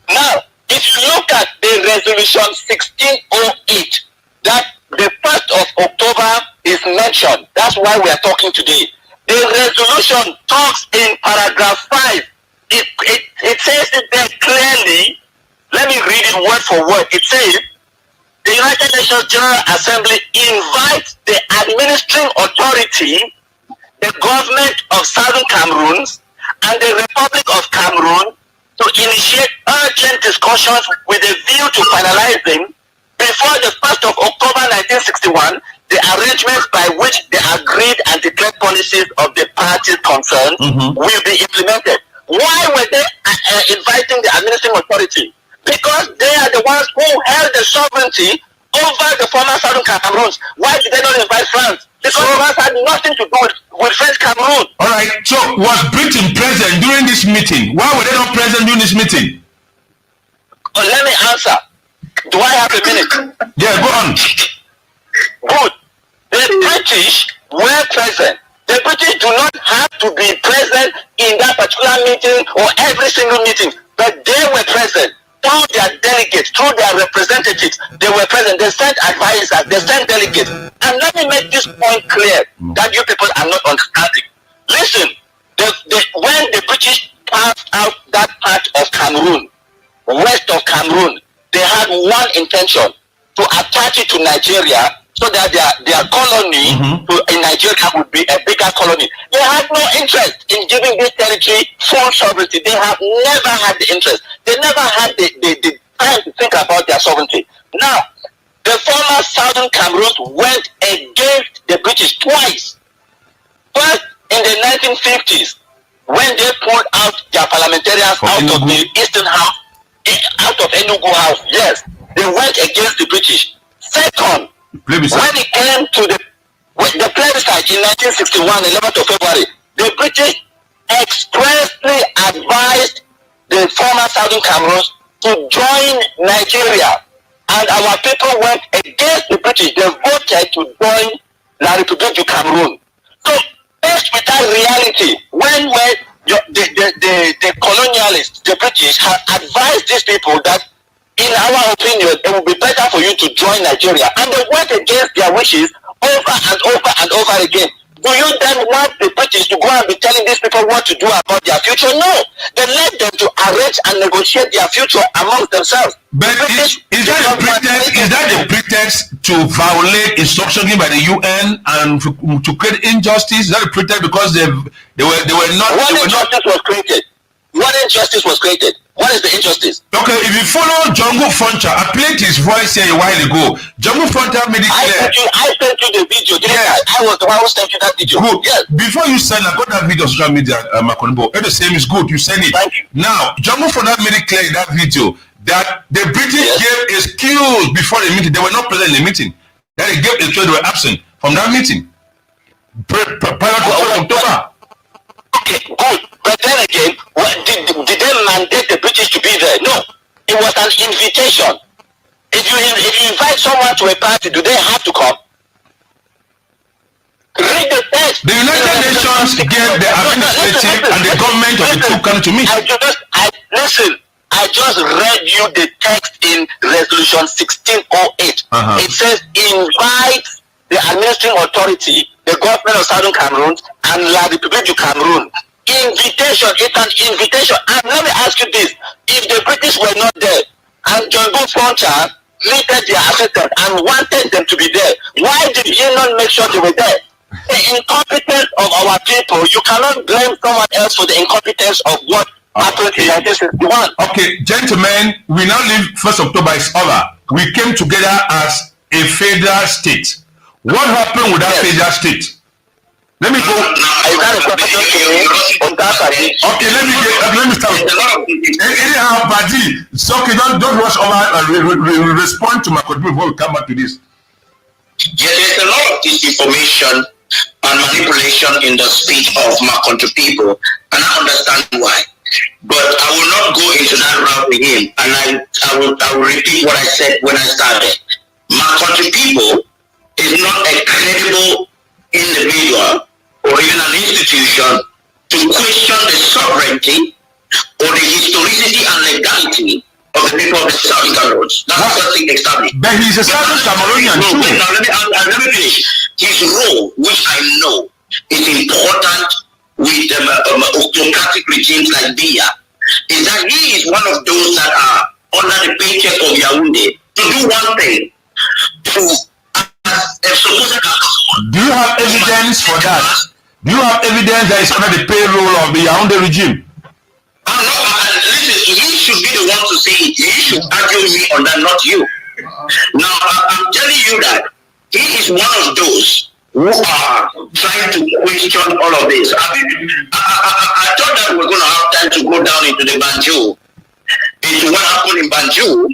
[SPEAKER 3] Now, if you look at the resolution 1608, that the 1st of October is mentioned. That's why we are talking today. The resolution talks in paragraph 5. It says it there clearly. Let me read it word for word. It says, the United Nations General Assembly invites the administering authority, the government of Southern Cameroons, and the Republic of Cameroon to initiate urgent discussions with a view to finalizing before the 1st of October 1961, the arrangements by which the agreed and declared policies of the parties concerned will be implemented. Why were they inviting the administrative authority? Because they are the ones who held the sovereignty over the former Southern Cameroons. Why did they not invite France? Because France had nothing to do with French Cameroon.
[SPEAKER 1] All right. So was Britain present during this meeting? Why were they not present during this meeting?
[SPEAKER 3] Let me answer. Do I have a minute?
[SPEAKER 1] Yeah, go on.
[SPEAKER 3] Good. The British were present. The British do not have to be present in that particular meeting or every single meeting, but they were present through their delegates, through their representatives. They were present. They sent advisors. They sent delegates. And let me make this point clear that you people are not understanding. Listen, when the British passed out that part of Cameroon, west of Cameroon, they had one intention: to attach it to Nigeria, so that their colony in Nigeria would be a bigger colony. They had no interest in giving this territory full sovereignty. They have never had the interest. They never had the time to think about their sovereignty. Now, the former Southern Cameroons went against the British twice. First, in the 1950s, when they pulled out their parliamentarians out of the Eastern House, out of Enugu House, yes, they went against the British. Second, when it came to the plebiscite in 1961, 11th of February, the British expressly advised the former Southern Cameroons to join Nigeria, and our people went against the British. They voted to join La République du Cameroon. So, based with that reality, when the colonialists, the British, have advised these people that, in our opinion, it would be better for you to join Nigeria, and they went against their wishes over and over and over again. Do you then want the British to go and be telling these people what to do about their future? No. They let them to arrange and negotiate their future amongst themselves.
[SPEAKER 1] But is that a pretext to violate instruction given by the UN and to create injustice? Is that a pretext because they were not?
[SPEAKER 3] What injustice was created? What injustice was created? What is the injustice?
[SPEAKER 1] Okay, if you follow Django Foncha, I played his voice here a while ago. Django Foncha made it clear.
[SPEAKER 3] I sent you the video.
[SPEAKER 1] Yes.
[SPEAKER 3] I was the one who sent you that video.
[SPEAKER 1] Good.
[SPEAKER 3] Yes.
[SPEAKER 1] Before you send, I got that video on social media, Makonbo. The same is good. You send it.
[SPEAKER 3] Thank you.
[SPEAKER 1] Now, Django Foncha made it clear in that video that the British gave excuse before the meeting. They were not present in the meeting. That they gave excuse, they were absent from that meeting. Prior to October.
[SPEAKER 3] Okay, good. But then again, did they mandate the British to be there? No. It was an invitation. If you invite someone to a party, do they have to come? Read the text.
[SPEAKER 1] The United Nations gave the administrative and the government of the two countries to meet.
[SPEAKER 3] I just read you the text in Resolution 1608. It says invite the administrative authority, the government of Southern Cameroon, and La République du Cameroon. Invitation, it's an invitation. And let me ask you this: if the British were not there and Django Foncha needed their assistance and wanted them to be there, why did he not make sure they were there? The incompetence of our people, you cannot blame someone else for the incompetence of what happened in 1961.
[SPEAKER 1] Okay, gentlemen, we now leave 1st October is over. We came together as a federal state. What happened with that federal state? Let me go. Okay, let me start. Anyhow, Badi, it's okay. Don't rush over and respond to my question before we come back to this.
[SPEAKER 4] Yeah, there's a lot of disinformation and manipulation in the speech of my country people, and I understand why. But I will not go into that route with him, and I will repeat what I said when I started. My country people is not a credible individual or even an institution to question the sovereignty or the historicity and legality of the people of the Southern Cameroons. That's something established.
[SPEAKER 1] But he's a Southern Cameroonian too.
[SPEAKER 4] Now let me finish. His role, which I know is important with autocratic regimes like Biya, is that he is one of those that are under the paycheck of Yaoundé to do one thing,
[SPEAKER 1] Do you have evidence for that? Do you have evidence that is under the payroll of the Yaoundé regime?
[SPEAKER 4] Listen, he should be the one to say it. He should argue me on that, not you. Now, I'm telling you that he is one of those who are trying to question all of this. I thought that we were going to have time to go down into the Banjul, into what happened in Banjul,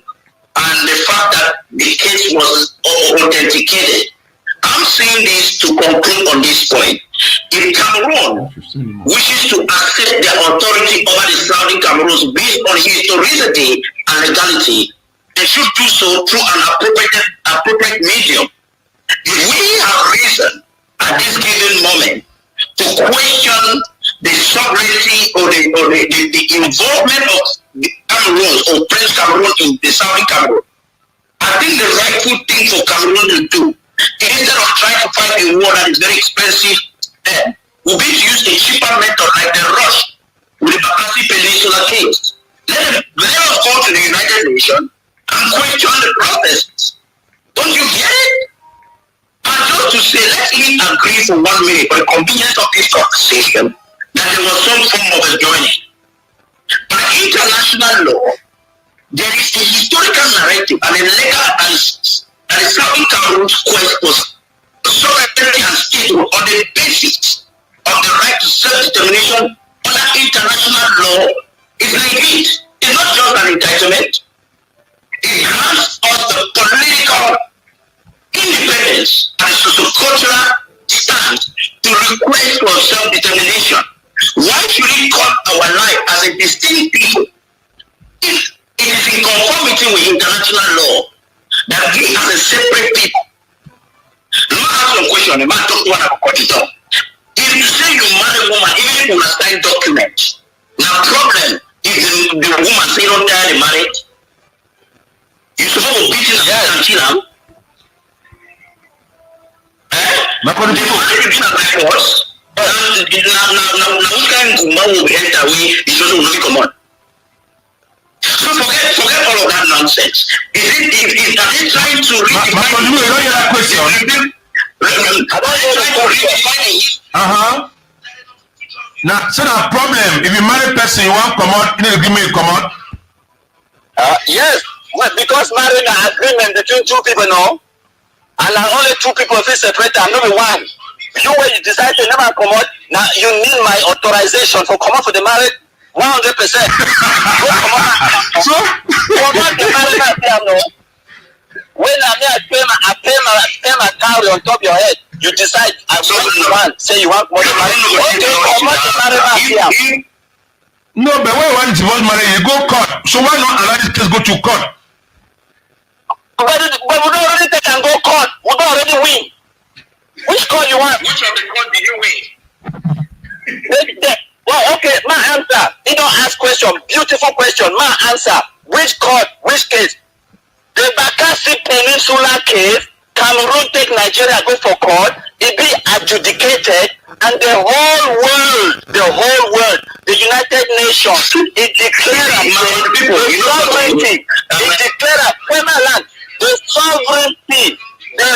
[SPEAKER 4] and the fact that the case was authenticated. I'm saying this to conclude on this point. If Cameroon wishes to accept the authority over the surrounding Cameroons based on historicity and legality, they should do so through an appropriate medium. If we have reason at this given moment to question the sovereignty or the involvement of the Cameroons or Prince Cameroon in the Southern Cameroon, I think the rightful thing for Cameroon to do, instead of trying to fight a war that is very expensive, would be to use a cheaper method like the rush with the Bakassi Peninsula case. Let us go to the United Nations and question the process. Don't you get it? And just to say, let's even agree for 1 minute for the convenience of this conversation that there was some form of a joining. By international law, there is a historical narrative and a legal analysis that the Southern Cameroon's quest was sovereignty and statehood on the basis of the right to self-determination under international law is legit. It's not just an entitlement. It grants us the political independence and socio-cultural stance to request for self-determination. Why should it cut our life as a distinct people if it is in conformity with international law that we as a separate people? Let me ask you a question. The man talked to one about it up. If you say you marry a woman, even if you sign documents, now problem is the woman say don't tell the marriage. You're supposed to beat him and kill him. The marriage between a divorce. Now we can go enter away. It's just will not come on. So forget all of that nonsense. Are they trying to read
[SPEAKER 1] that question? Now, so the problem, if you marry a person, you want to come out, you need to give me a come out.
[SPEAKER 3] Yes, well, because marrying an agreement between two people now, and only two people feel separate, and not one. You when you decide to never come out, now you need my authorization for come out for the marriage 100%. So come out the marriage when I pay my dowry on top of your head, you decide say you want more to marry. Okay, come out the marriage.
[SPEAKER 1] No, but when you want divorce marriage, you go court. So why not allow this case go to court?
[SPEAKER 3] But we don't already take and go court. We don't already win. Which court you want?
[SPEAKER 4] Which of the court did you win?
[SPEAKER 3] Well, okay, my answer. You don't ask question. Beautiful question. My answer. Which court? Which case? The Bakassi Peninsula case. Cameroon take Nigeria go for court. It be adjudicated, and the whole world, the United Nations, it declares sovereignty. It declares land. The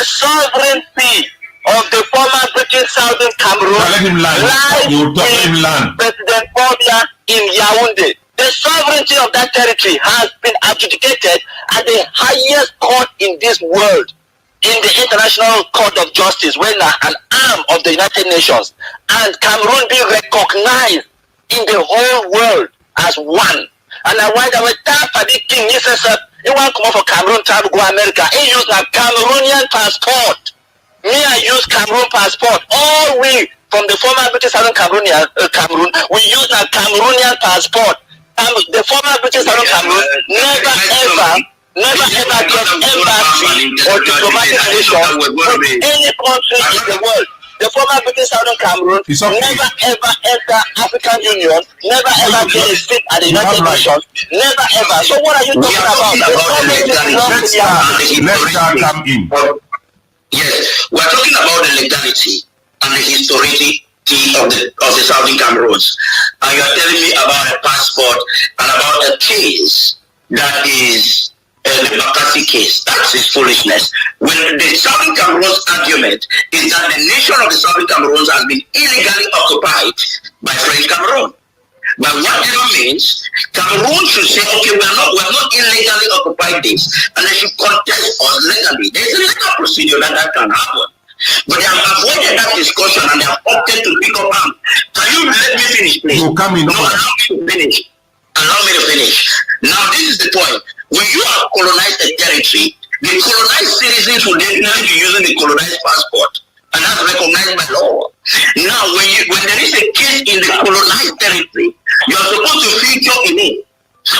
[SPEAKER 3] sovereignty of the former British Southern Cameroon lies in President Bobia in Yaoundé. The sovereignty of that territory has been adjudicated at the highest court in this world, in the International Court of Justice, when an arm of the United Nations, and Cameroon be recognized in the whole world as one. And I why that we tap at the king, he says, he want to come for Cameroon, try to go America. He used a Cameroonian passport. Me, I use Cameroon passport. All we from the former British Southern Cameroon, we use a Cameroonian passport. The former British Southern Cameroon never ever get embassy or diplomatic relations with any country in the world. The former British Southern Cameroon never ever enter African Union, never ever get a seat at the United Nations, never ever. So what are you talking about?
[SPEAKER 1] Let's come in.
[SPEAKER 4] Yes, we're talking about the legality and the historicity of the Southern Cameroons. And you are telling me about a passport and about a case that is the Bakassi case. That's his foolishness. When the Southern Cameroons argument is that the nation of the Southern Cameroons has been illegally occupied by French Cameroon. But whatever means, Cameroon should say, okay, we're not illegally occupied this, and they should contest us legally. There's a legal procedure that can happen. But they have avoided that discussion and they have opted to pick up arms. Can you let me finish, please?
[SPEAKER 1] You come in.
[SPEAKER 4] No, allow me to finish. Now, this is the point. when you have colonized a territory, the colonized citizens will definitely be using the colonized passport, and that's recognized by law. Now, when there is a case in the colonized territory, you are supposed to feature in it.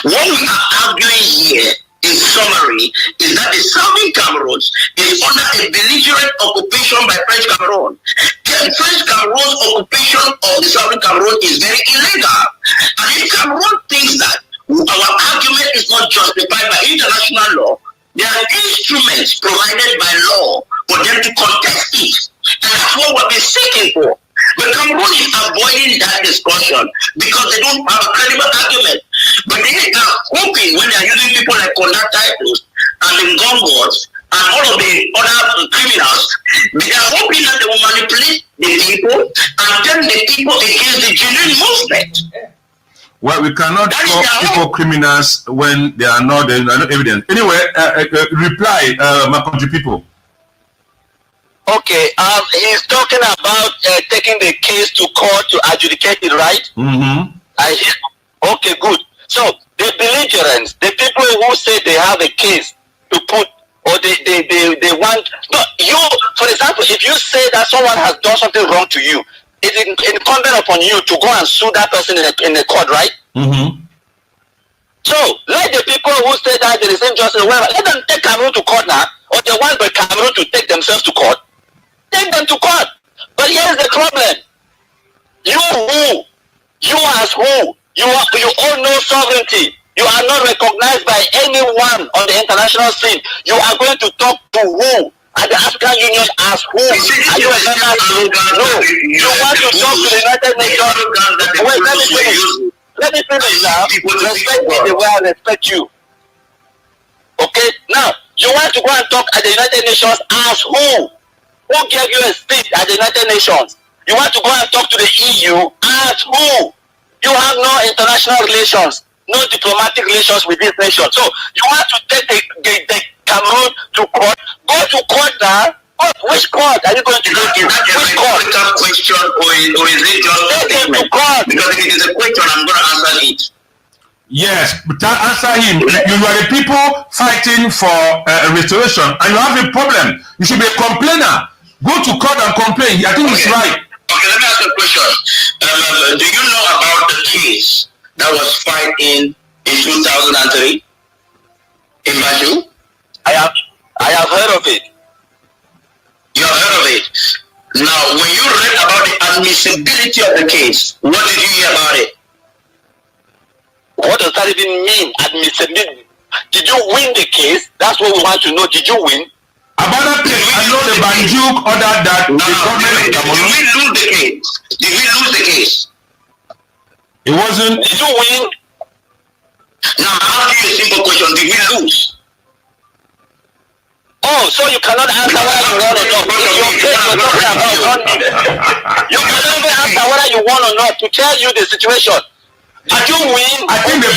[SPEAKER 4] What we are arguing here, in summary, is that the Southern Cameroon is under a belligerent occupation by French Cameroon. French Cameroon's occupation of the Southern Cameroon is very illegal. And if Cameroon thinks that our argument is not justified by international law, there are instruments provided by law for them to contest it. And that's what we've been seeking for. But Cameroon is avoiding that discussion because they don't have a credible argument. But they are hoping when they are using people like conduct titles and the Gongos and all of the other criminals, they are hoping that they will manipulate the people and turn the people against the genuine movement.
[SPEAKER 1] Well, we cannot call people criminals when there are no evidence. Anyway, reply, my country people.
[SPEAKER 3] Okay, he's talking about taking the case to court to adjudicate it, right?
[SPEAKER 1] Mm-hmm.
[SPEAKER 3] Okay, good. So the belligerents, the people who say they have a case to put, or they want. No, you, for example, if you say that someone has done something wrong to you, it's incumbent upon you to go and sue that person in the court, right?
[SPEAKER 1] Mm-hmm.
[SPEAKER 3] So let the people who say that there is injustice, whatever, let them take Cameroon to court now, or they want the Cameroon to take themselves to court. Take them to court. But here's the problem. You who? You as who? You own no sovereignty. You are not recognized by anyone on the international scene. You are going to talk to who? At the African Union as who? Are you a member? No. You want to talk to the United Nations? Wait, let me finish. Let me finish now. Respect me the way I respect you. Okay? Now, you want to go and talk at the United Nations as who? Who gave you a seat at the United Nations? You want to go and talk to the EU as who? You have no international relations, no diplomatic relations with this nation. So you want to take the Cameroon to court? Go to court now. Which court are you going to go to? Which court?
[SPEAKER 4] Question or is it just a statement? Because if it is a question, I'm going to answer it.
[SPEAKER 1] Yes, but answer him. You are the people fighting for restoration, and you have a problem. You should be a complainer. Go to court and complain. I think it's right.
[SPEAKER 4] Okay, let me ask you a question. Do you know about the case that was filed in 2003 in Banjul?
[SPEAKER 3] I have heard of it.
[SPEAKER 4] You have heard of it. Now, when you read about the admissibility of the case, what did you hear about it?
[SPEAKER 3] What does that even mean? Admissibility. Did you win the case? That's what we want to know. Did you win?
[SPEAKER 1] About that case, I know the Banjuk ordered that the government of Cameroon.
[SPEAKER 4] Did we lose the case? Did we lose the case?
[SPEAKER 1] It wasn't.
[SPEAKER 3] Did you win?
[SPEAKER 4] Now, I'll ask you a simple question. Did we lose?
[SPEAKER 3] Oh, so you cannot answer whether you won or not. It's your case you're talking about, not me. You cannot even answer whether you won or not to tell you the situation. Did you win?
[SPEAKER 1] I think the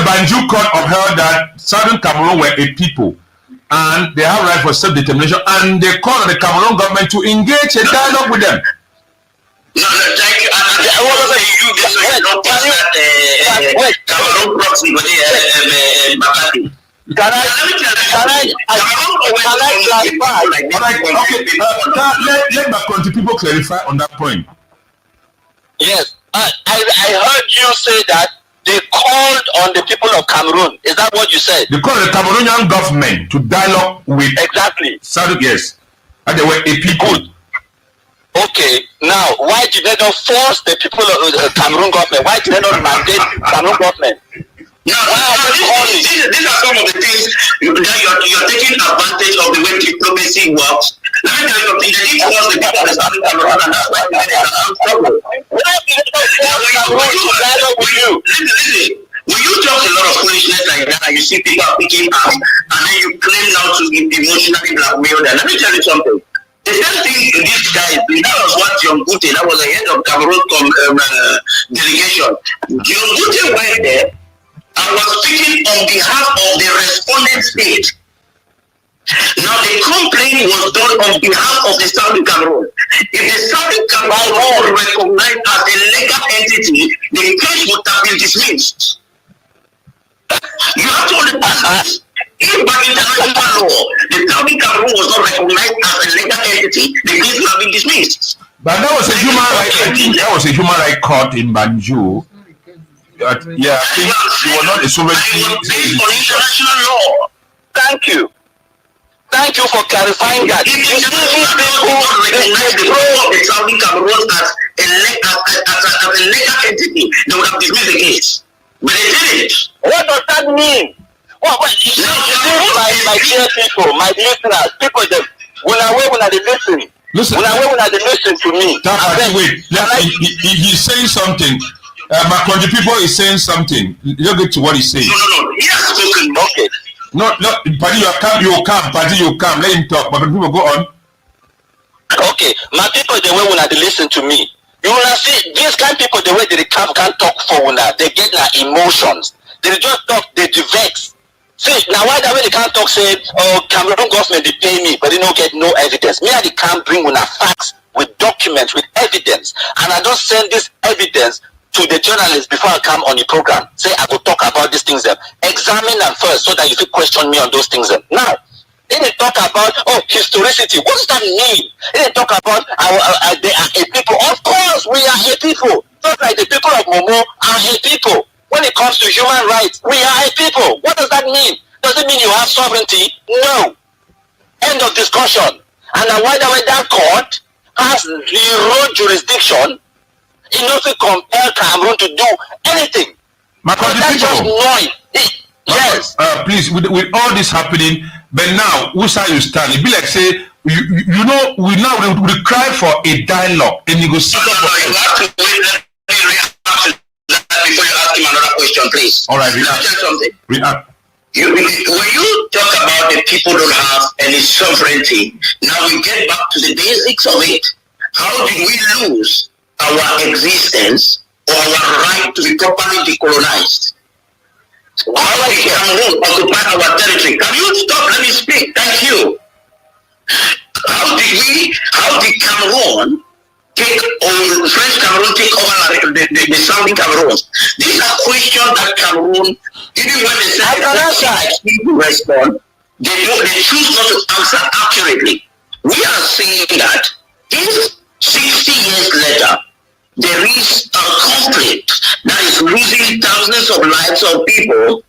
[SPEAKER 1] Banjuk court upheld that Southern Cameroon were a people and they have right for self-determination, and they call on the Cameroon government to engage a dialogue with them.
[SPEAKER 4] No, thank you. I want to say you this way not pass that Cameroon proxy for the Makati.
[SPEAKER 3] Can I clarify?
[SPEAKER 1] Let my country people clarify on that point.
[SPEAKER 3] Yes, I heard you say that they called on the people of Cameroon. Is that what you said?
[SPEAKER 1] They called the Cameroonian government to dialogue with.
[SPEAKER 3] Exactly.
[SPEAKER 1] South, yes. And they were a people.
[SPEAKER 3] Okay, now why did they not force the people of the Cameroon government? Why did they not mandate Cameroon government?
[SPEAKER 4] Now, these are some of the things that you're taking advantage of the way diplomacy works. Let me tell you something. They didn't force the people of the Southern Cameroon, and that's why they had some trouble. Listen. When you talk a lot of foolishness like that, and you see people are picking up, and then you claim now to emotionally blackmail them, let me tell you something. The same thing these guys did, that was what John Gute, that was the head of Cameroon delegation. John Gute went there and was speaking on behalf of the respondent state. Now the complaint was done on behalf of the Southern Cameroon. If the Southern Cameroon was recognized as a legal entity, the case would have been dismissed. You have to understand. If by international law, the Saudi Cameroon was not recognized as a legal entity, the case would have been dismissed.
[SPEAKER 1] But that was a human right. I think that was a human right court in Banjul. Yeah, I think you were not a sovereignty.
[SPEAKER 4] Based on international law.
[SPEAKER 3] Thank you. Thank you for clarifying that.
[SPEAKER 4] If the international law does not recognize the law of the Saudi Cameroon as a legal entity, they would have dismissed the case. But they didn't.
[SPEAKER 3] What does that mean? My dear people, my listeners, people that when they listen.
[SPEAKER 1] Listen,
[SPEAKER 3] when they listen to me.
[SPEAKER 1] Wait, he's saying something. My country people is saying something. You get to what he's saying.
[SPEAKER 4] No. He has spoken.
[SPEAKER 3] Okay.
[SPEAKER 1] No, Paddy, you come. Let him talk. But people go on.
[SPEAKER 3] Okay, my people, the way when they listen to me, you wanna see these kind of people, the way they can't talk for when they get like emotions. They just talk, they vex. See, now why the way they can't talk, say, oh, Cameroon government, they pay me, but they don't get no evidence. Me, they can't bring when facts with documents, with evidence. And I don't send this evidence to the journalists before I come on the program. Say, I will talk about these things. Examine them first so that you can question me on those things. Now, they didn't talk about, historicity. What does that mean? They didn't talk about, they are a people. Of course, we are a people. Just like the people of Momo are a people. When it comes to human rights, we are a people. What does that mean? Does it mean you have sovereignty? No. End of discussion. And now why that court has zero jurisdiction enough to compel Cameroon to do anything.
[SPEAKER 1] My country people.
[SPEAKER 3] Yes.
[SPEAKER 1] Please, with all this happening, but now, which side you stand? It be like say, you know, we cry for a dialogue, a negotiation.
[SPEAKER 4] No, you have to wait. Let me react to that before you ask him another question, please.
[SPEAKER 1] All right,
[SPEAKER 4] react. Something.
[SPEAKER 1] React.
[SPEAKER 4] When you talk about the people don't have any sovereignty, now we get back to the basics of it. How did we lose our existence or our right to be properly decolonized? How did Cameroon occupy our territory? Can you stop? Let me speak. Thank you. How did Cameroon take, or French Cameroon take over the Saudi Cameroon? These are questions that Cameroon, even when they say to respond, they choose not to answer accurately. We are saying that if 60 years later, there is a conflict that is losing thousands of lives of people,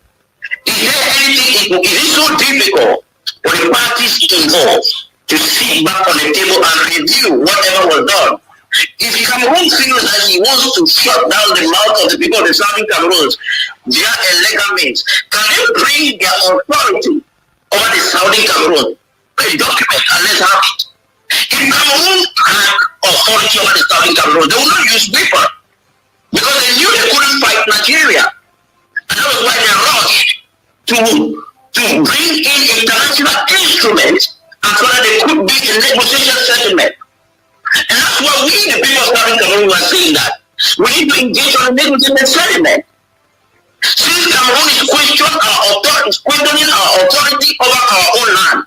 [SPEAKER 4] is it so difficult for the parties involved to sit back on the table and review whatever was done? If Cameroon feels that he wants to shut down the mouth of the people of the Southern Cameroons via illegal means, can they bring their authority over the Southern Cameroon? A document and let's have it. If Cameroon had authority over the Southern Cameroon, they would not use paper because they knew they couldn't fight Nigeria. And that was why they rushed to bring in international instruments and so that they could be a negotiation settlement. And that's why we, the people of Southern Cameroon, were saying that we need to engage on a negotiation settlement. Since Cameroon is questioning our authority over our own land,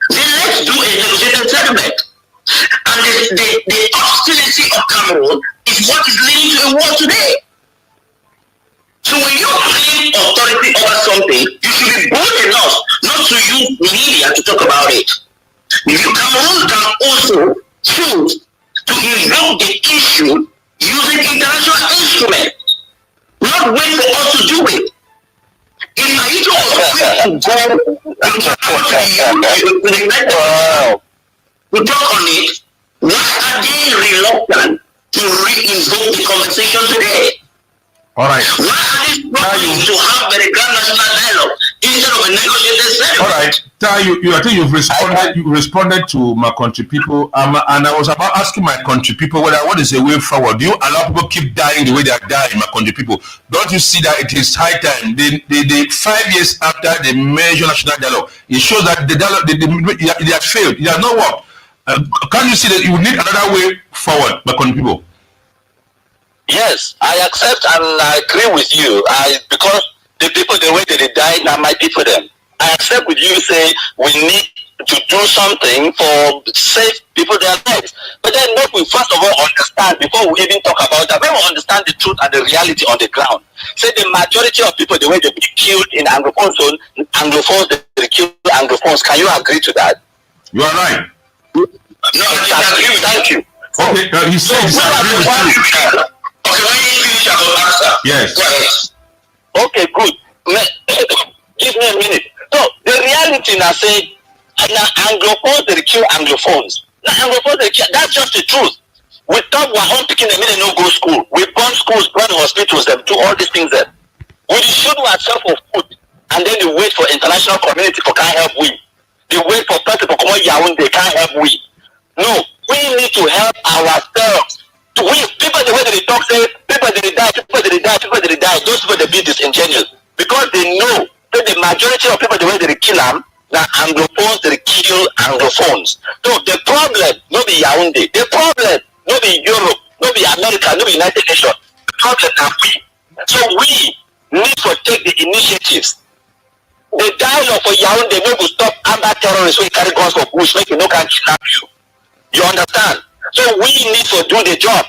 [SPEAKER 4] then let's do a negotiation settlement. And the hostility of Cameroon is what is leading to a war today. So when you claim authority over something, you should be bold enough not to use media to talk about it. Cameroon can also choose to invoke the issue using international instruments, not wait for us to do it. If Haiti was free to talk on it, why are they reluctant to re-invoke the conversation today?
[SPEAKER 1] All right.
[SPEAKER 4] Why are they struggling to have the grand national dialogue instead of a negotiated settlement?
[SPEAKER 1] All right. I think you've responded to my country people, and I was about asking my country people what is the way forward. Do you allow people keep dying the way they are dying, my country people? Don't you see that it is high time? They 5 years after the major national dialogue, it shows that the dialogue they have failed. It has not worked. Can't you see that you need another way forward, my country people?
[SPEAKER 3] Yes, I accept and I agree with you. Because the people, the way that they died, now might be for them. I accept with you, say we need to do something for save people their lives. But then what we first of all understand before we even talk about that, when we understand the truth and the reality on the ground, say the majority of people, the way they be killed in Anglophone zone, Anglophones, they kill Anglophones. Can you agree to that?
[SPEAKER 1] You are right.
[SPEAKER 3] No, thank you.
[SPEAKER 1] Okay, he said
[SPEAKER 3] so
[SPEAKER 4] okay, when you finish, I will answer.
[SPEAKER 1] Yes.
[SPEAKER 3] Okay, good. Give me a minute. So the reality now say, now Anglophones they kill Anglophones. Now Anglophones they kill. That's just the truth. We thought we're home picking a minute no go school. We burn schools, burn hospitals, them do all these things. Them. We should ourselves for food, and then they wait for international community for can't help we. They wait for people to come out, they can't help we. No, we need to help ourselves. We people the way that they talk say people that they die, people that they die, people that they die. Those people they be disingenuous because they know that the majority of people the way that they kill them. Now Anglophones they kill Anglophones. So the problem no be Yaoundé. The problem no be Europe, no be America, no be United Nations. The problem are we. So we need to take the initiatives. The dialogue for Yaoundé no go stop armed terrorists who carry guns for bush, make you no can kidnap you. You understand? So we need to do the job.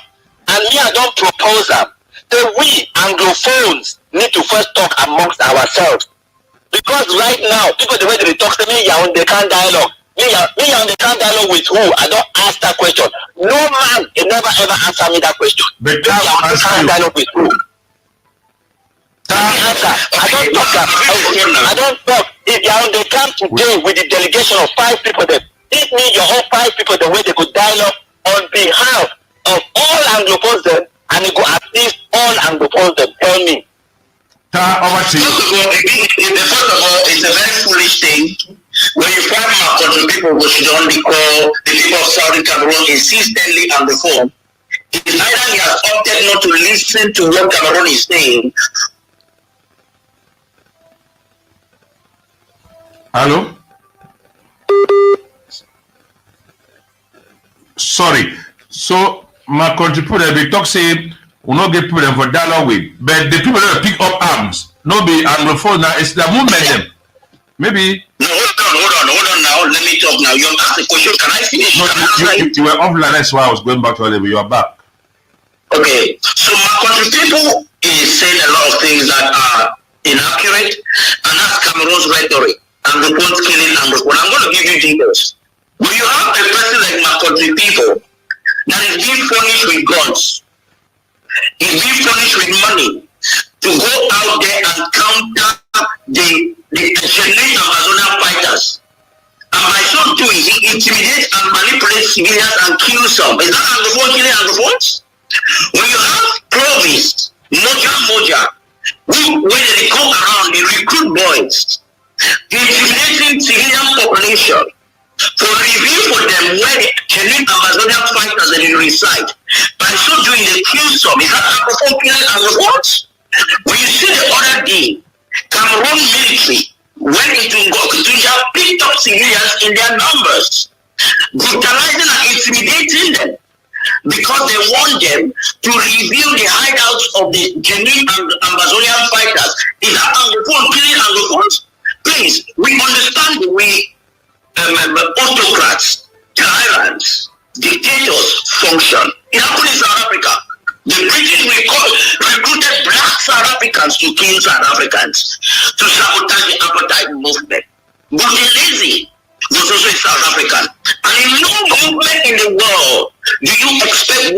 [SPEAKER 3] And me, I don't propose them. So we Anglophones need to first talk amongst ourselves. Because right now, people the way they talk to me, they can't dialogue. Me they can't dialogue with who? I don't ask that question. No man can never ever answer me that question.
[SPEAKER 1] But
[SPEAKER 3] they can't dialogue with who? I don't talk. If they come today with the delegation of 5 people, then it means your whole 5 people the way they could dialogue on behalf of all Anglophones then, and they go at least all Anglophones then. Tell me.
[SPEAKER 4] First of all, it's a very foolish thing when you find my country people who should only call the people of Southern Cameroon insistently on the phone. It's either he has opted not to listen to what Cameroon is saying.
[SPEAKER 1] Hello? Sorry. So my country people they talk say we not get people for dialogue with, but the people that pick up arms, no be Anglophone now, it's the movement them. Maybe.
[SPEAKER 4] No, hold on now. Let me talk now. You asked the question. Can I finish?
[SPEAKER 1] No, you were offline, that's why I was going back to it, but you are back.
[SPEAKER 4] Okay. So my country people is saying a lot of things that are inaccurate, and that's Cameroon's rhetoric. Anglophones killing Anglophone. I'm going to give you details. When you have a person like my country people that is being furnished with guns, is being furnished with money to go out there and counter the genuine Amazonian fighters. And by so doing, he intimidates and manipulates civilians and kills some. Is that Anglophone killing Anglophones? When you have province, Moja, where they go around, they recruit boys, intimidating civilian population, to reveal for them where the genuine Amazonian fighters that they reside. By so doing, they kill some. Is that Anglophone killing Anglophones? When you see the other day, Cameroon military went into Tunja, picked up civilians in their numbers, brutalizing and intimidating them because they want them to reveal the hideouts of the genuine Amazonian fighters. Is that Anglophone killing Anglophones? Please, we understand autocrats, tyrants, dictators function. It happened in South Africa. The British recruited black South Africans to kill South Africans, to sabotage the apartheid movement. Buthelezi was also a South African. And in no movement in the world do you expect 100%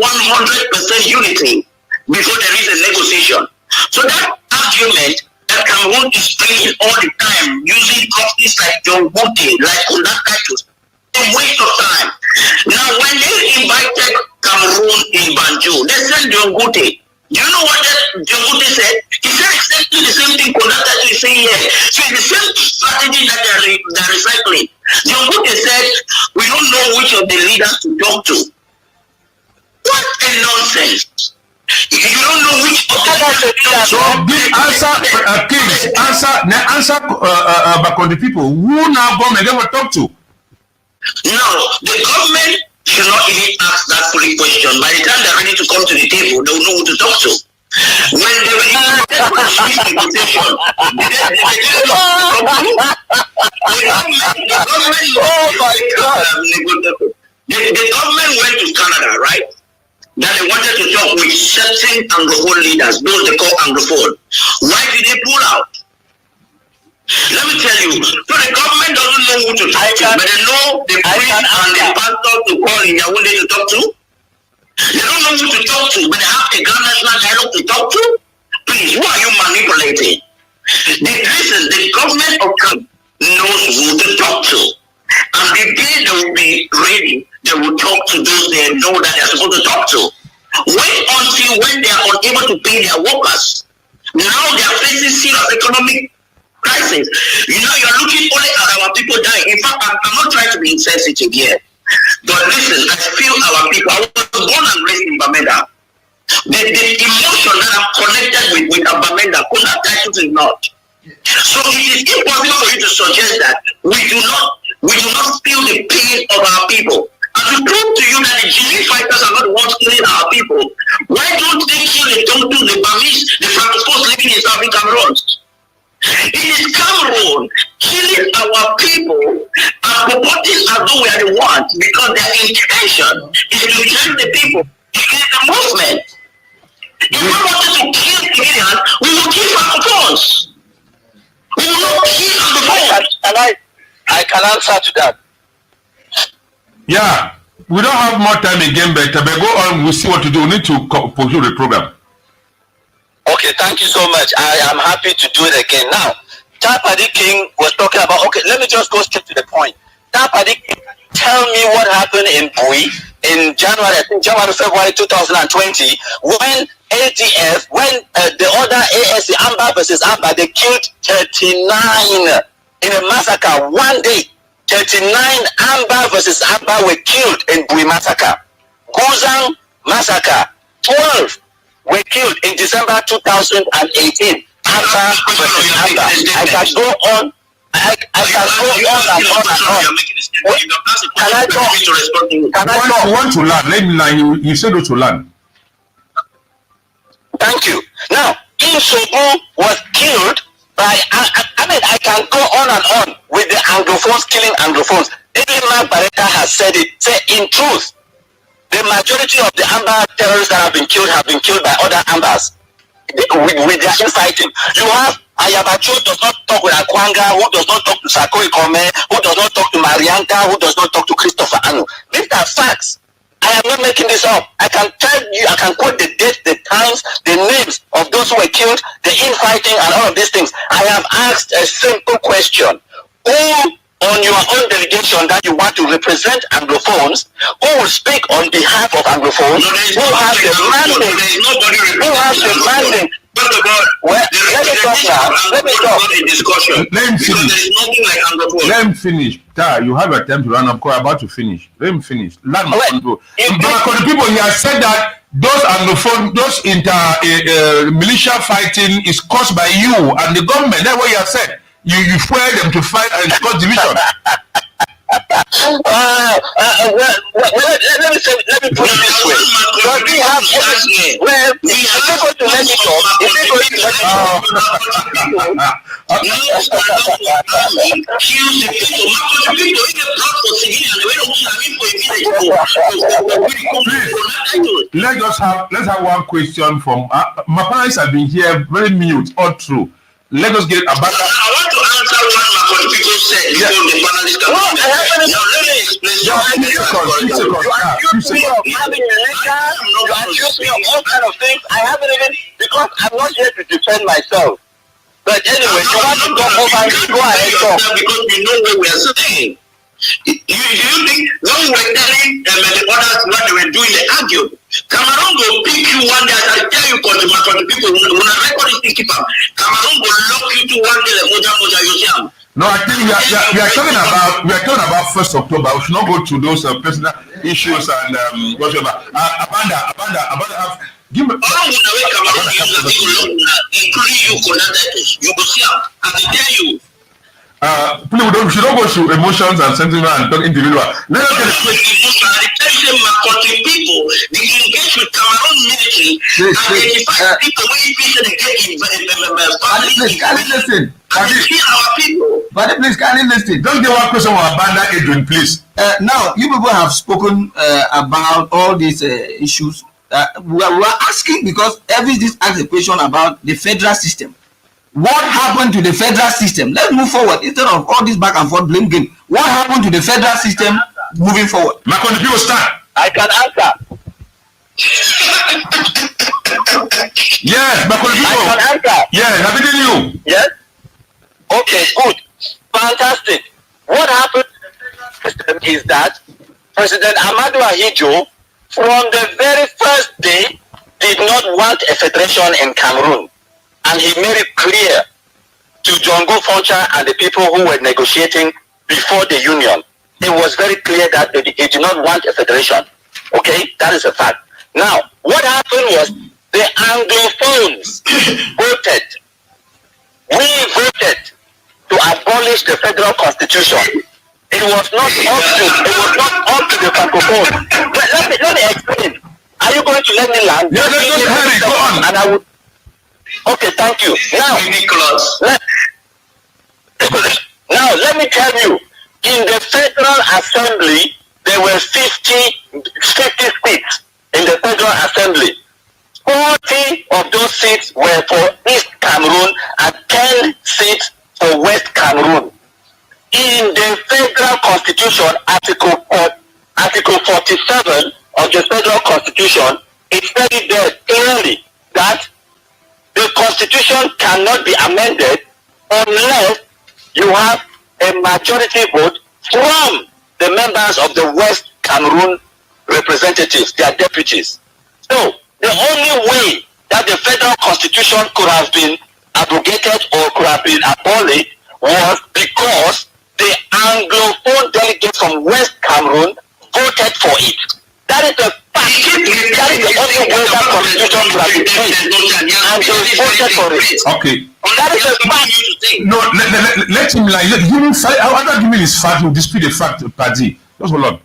[SPEAKER 4] unity before there is a negotiation. So that argument that Cameroon is playing all the time, using companies like John Bote, like Conductors, a waste of time. Now, when they invited Cameroon in Banjul, they sent John Bote. Do you know what John Bote said? He said exactly the same thing Conductors is saying here. So it's the same strategy that they're recycling. John Bote said, we don't know which of the leaders to talk to. What a nonsense. You don't know which of the leaders to talk to.
[SPEAKER 1] So big answer, Kings, answer back on the people. Who now government ever talk to?
[SPEAKER 4] Now, the government should not even ask that silly question. By the time they're ready to come to the table, they'll know who to talk to. When they were in the negotiation, the government went to Canada, right? that they wanted to talk with certain Anglophone leaders, those they call Anglophone. Why did they pull out? Let me tell you, so the government doesn't know who to talk to, but they know the priest and the pastor to call in Yaoundé to talk to. They don't know who to talk to, but they have a Grand National Dialogue to talk to. Please, who are you manipulating? Listen, the government of Ghana knows who to talk to. And the day they will be ready, they will talk to those they know that they are supposed to talk to. Wait until when they are unable to pay their workers. Now they are facing serious economic crisis. You know, you're looking only at our people dying. In fact, I'm not trying to be insensitive here. But listen, I feel our people. I was born and raised in Bamenda. The emotion that I'm connected with Bamenda, Kuna title is not. So it is impossible for you to suggest that we do not feel the pain of our people. And to prove to you that the Jimmy fighters are not the ones killing our people, why don't they kill the Tontu, the Burmese, the Francophones living in Southern Cameroon? It is Cameroon killing our people and purporting as though we are the ones because their intention is to change the people, to kill the movement. If we wanted to kill civilians, we will kill Francophones. We will not kill the movement. I can answer to that.
[SPEAKER 1] Yeah, we don't have more time again, but go on. We'll see what to do. We need to pursue the program.
[SPEAKER 3] Okay, thank you so much. I am happy to do it again. Now, Tapadi King was talking about, okay, let me just go straight to the point. Tapadi King, tell me what happened in Bui in January, February 2020, when ATF, when the other ASC, Amba versus Amba, they killed 39 in a massacre one day. 39 Amba versus Amba were killed in Bui massacre. Guzang massacre, 12 were killed in December 2018. Amba versus Amba. I can go on. I can go on and on and on. Can I talk? Can I talk?
[SPEAKER 1] You want to learn? Let me learn. You said to learn.
[SPEAKER 3] Thank you. Now, Insobu was killed by, I mean, I can go on and on with the Anglophones killing Anglophones. Even Mark Barretta has said it. Say, in truth, the majority of the Amba terrorists that have been killed by other Ambas with their infighting. You have Ayabacho does not talk with Akwanga, who does not talk to Sako Ikome, who does not talk to Marianka, who does not talk to Christopher Anu. These are facts. I am not making this up. I can tell you, I can quote the dates, the times, the names of those who were killed, the infighting, and all of these things. I have asked a simple question. Who on your own delegation that you want to represent Anglophones, who will speak on behalf of Anglophones, who has the mandate, who has the mandate. Well, let me talk now. Let me talk.
[SPEAKER 1] Let him finish. You have a time to run up. About to finish. Let him finish. But the people, he has said that those Anglophone, those militia fighting is caused by you and the government. That's what he has said. You fuel them to fight and cause division. Let me put it this way. Because we have well, if you're going to let me talk, if you're going to let let's have one question from my parents have been here very mute all through. Let us get about that.
[SPEAKER 4] I want to answer what my people said before the panelists come. Now let me explain.
[SPEAKER 3] You accuse me of having a liquor. You accuse me of all kind of things. I haven't even, because I'm not here to defend myself. But anyway, you want to go over and go ahead and talk.
[SPEAKER 4] Because we know where we are sitting. You think when we were telling the others what they were doing, they argued. Cameroon will pick you one day. I tell you, for the people, when I record it, keep up. Cameroon will lock you to one day.
[SPEAKER 1] No, I think we are talking about 1st October. We should not go to those personal issues and whatever. Amanda, give me.
[SPEAKER 4] Including you, you will see. I tell you.
[SPEAKER 1] Please, we should not go to emotions and sentiment and talk individual. Let us get a
[SPEAKER 2] question. People, they engage with Cameroon military and identify people
[SPEAKER 1] listen.
[SPEAKER 2] our people.
[SPEAKER 1] But please, can you listen? Don't get one question on Abanda Adrian, please.
[SPEAKER 5] Now, you people have spoken about all these issues we are asking because every this asks a question about the federal system. What happened to the federal system? Let's move forward instead of all this back and forth blame game. What happened to the federal system moving forward?
[SPEAKER 1] Macron, the people start.
[SPEAKER 3] I can answer.
[SPEAKER 1] Yes, Macron, the
[SPEAKER 3] I
[SPEAKER 1] people.
[SPEAKER 3] can answer.
[SPEAKER 1] Yes, I'm reading you.
[SPEAKER 3] Yes? Okay, good. Fantastic. What happened is that President Amadou Ahidjo, from the very first day, did not want a federation in Cameroon. And he made it clear to John Foncha and the people who were negotiating before the union. It was very clear that he did not want a federation. Okay, that is a fact. Now, what happened was the Anglophones voted. We voted to abolish the federal constitution. It was not up to the Francophones. Let me explain. Are you going to let me land?
[SPEAKER 1] Yeah, let's go on.
[SPEAKER 3] And I would. Okay, thank you. Now, let me tell you, in the Federal Assembly, there were 50 seats in the Federal Assembly. 40 of those seats were for East Cameroon and 10 seats for West Cameroon. In the Federal Constitution, Article 47 of the Federal Constitution, it stated there clearly that the Constitution cannot be amended unless you have a majority vote from the members of the West Cameroon representatives, their deputies. So, the only way that the Federal Constitution could have been abrogated or could have been abolished was because the Anglophone delegates from West Cameroon voted for it. That is the fact. That is the only way that Constitution could have been changed. And they voted for it.
[SPEAKER 1] Okay.
[SPEAKER 3] That is the fact.
[SPEAKER 1] No, let him lie. Let him fight. Our argument is fact. You dispute the fact, Paddy. Just hold on.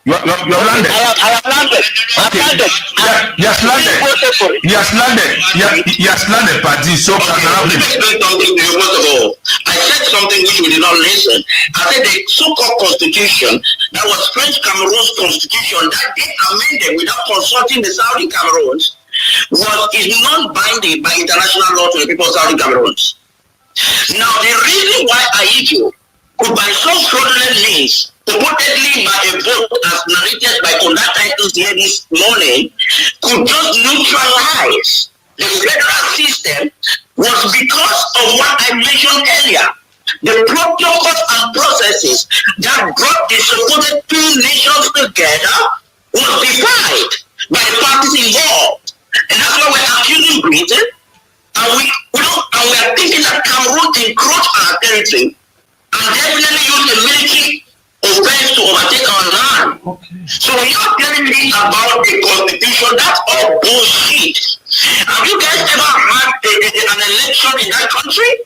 [SPEAKER 1] You're landed.
[SPEAKER 3] I have landed.
[SPEAKER 1] Okay. He has landed. He has landed, Paddy. So
[SPEAKER 4] okay, let me explain something to you first of all. I said something which you did not listen. I said the so-called constitution that was French Cameroon's constitution that they amended without consulting the Saudi Cameroons is not binding by international law to the people of Saudi Cameroons. Now the reason why Ahidjo could by some fraudulent means, purportedly by a vote as narrated by conduct titles here this morning, could just neutralize the federal system was because of what I mentioned earlier. The protocols and processes that brought the supposed two nations together was defied by the parties involved. And that's why we're accusing Britain, and we are thinking that Cameroon encroached our territory and definitely use the military offense to overtake our land. Okay. So when you're telling me about the constitution, that's all bullshit. Have you guys ever had an election in that country?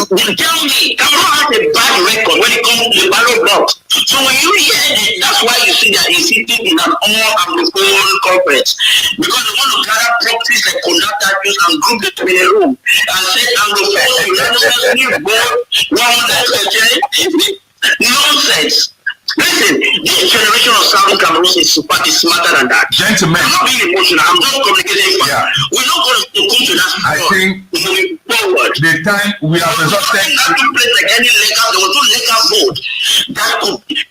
[SPEAKER 4] Tell me, Cameroon has a bad record when it comes to the ballot box. So when you hear it, that's why you see that he's sitting in an all-Anglophone conference. Because they want to gather proxies like conduct actors and group them in a room and say Anglophone unanimously vote 100%. Nonsense. Listen, this generation of Southern Cameroon is smarter than that.
[SPEAKER 1] Gentlemen,
[SPEAKER 4] I'm not being emotional. I'm just communicating. Yeah. We're not going to come to that.
[SPEAKER 1] I think
[SPEAKER 4] moving forward.
[SPEAKER 1] The time we have exhausted.
[SPEAKER 4] That took place like any legal. There was no legal vote.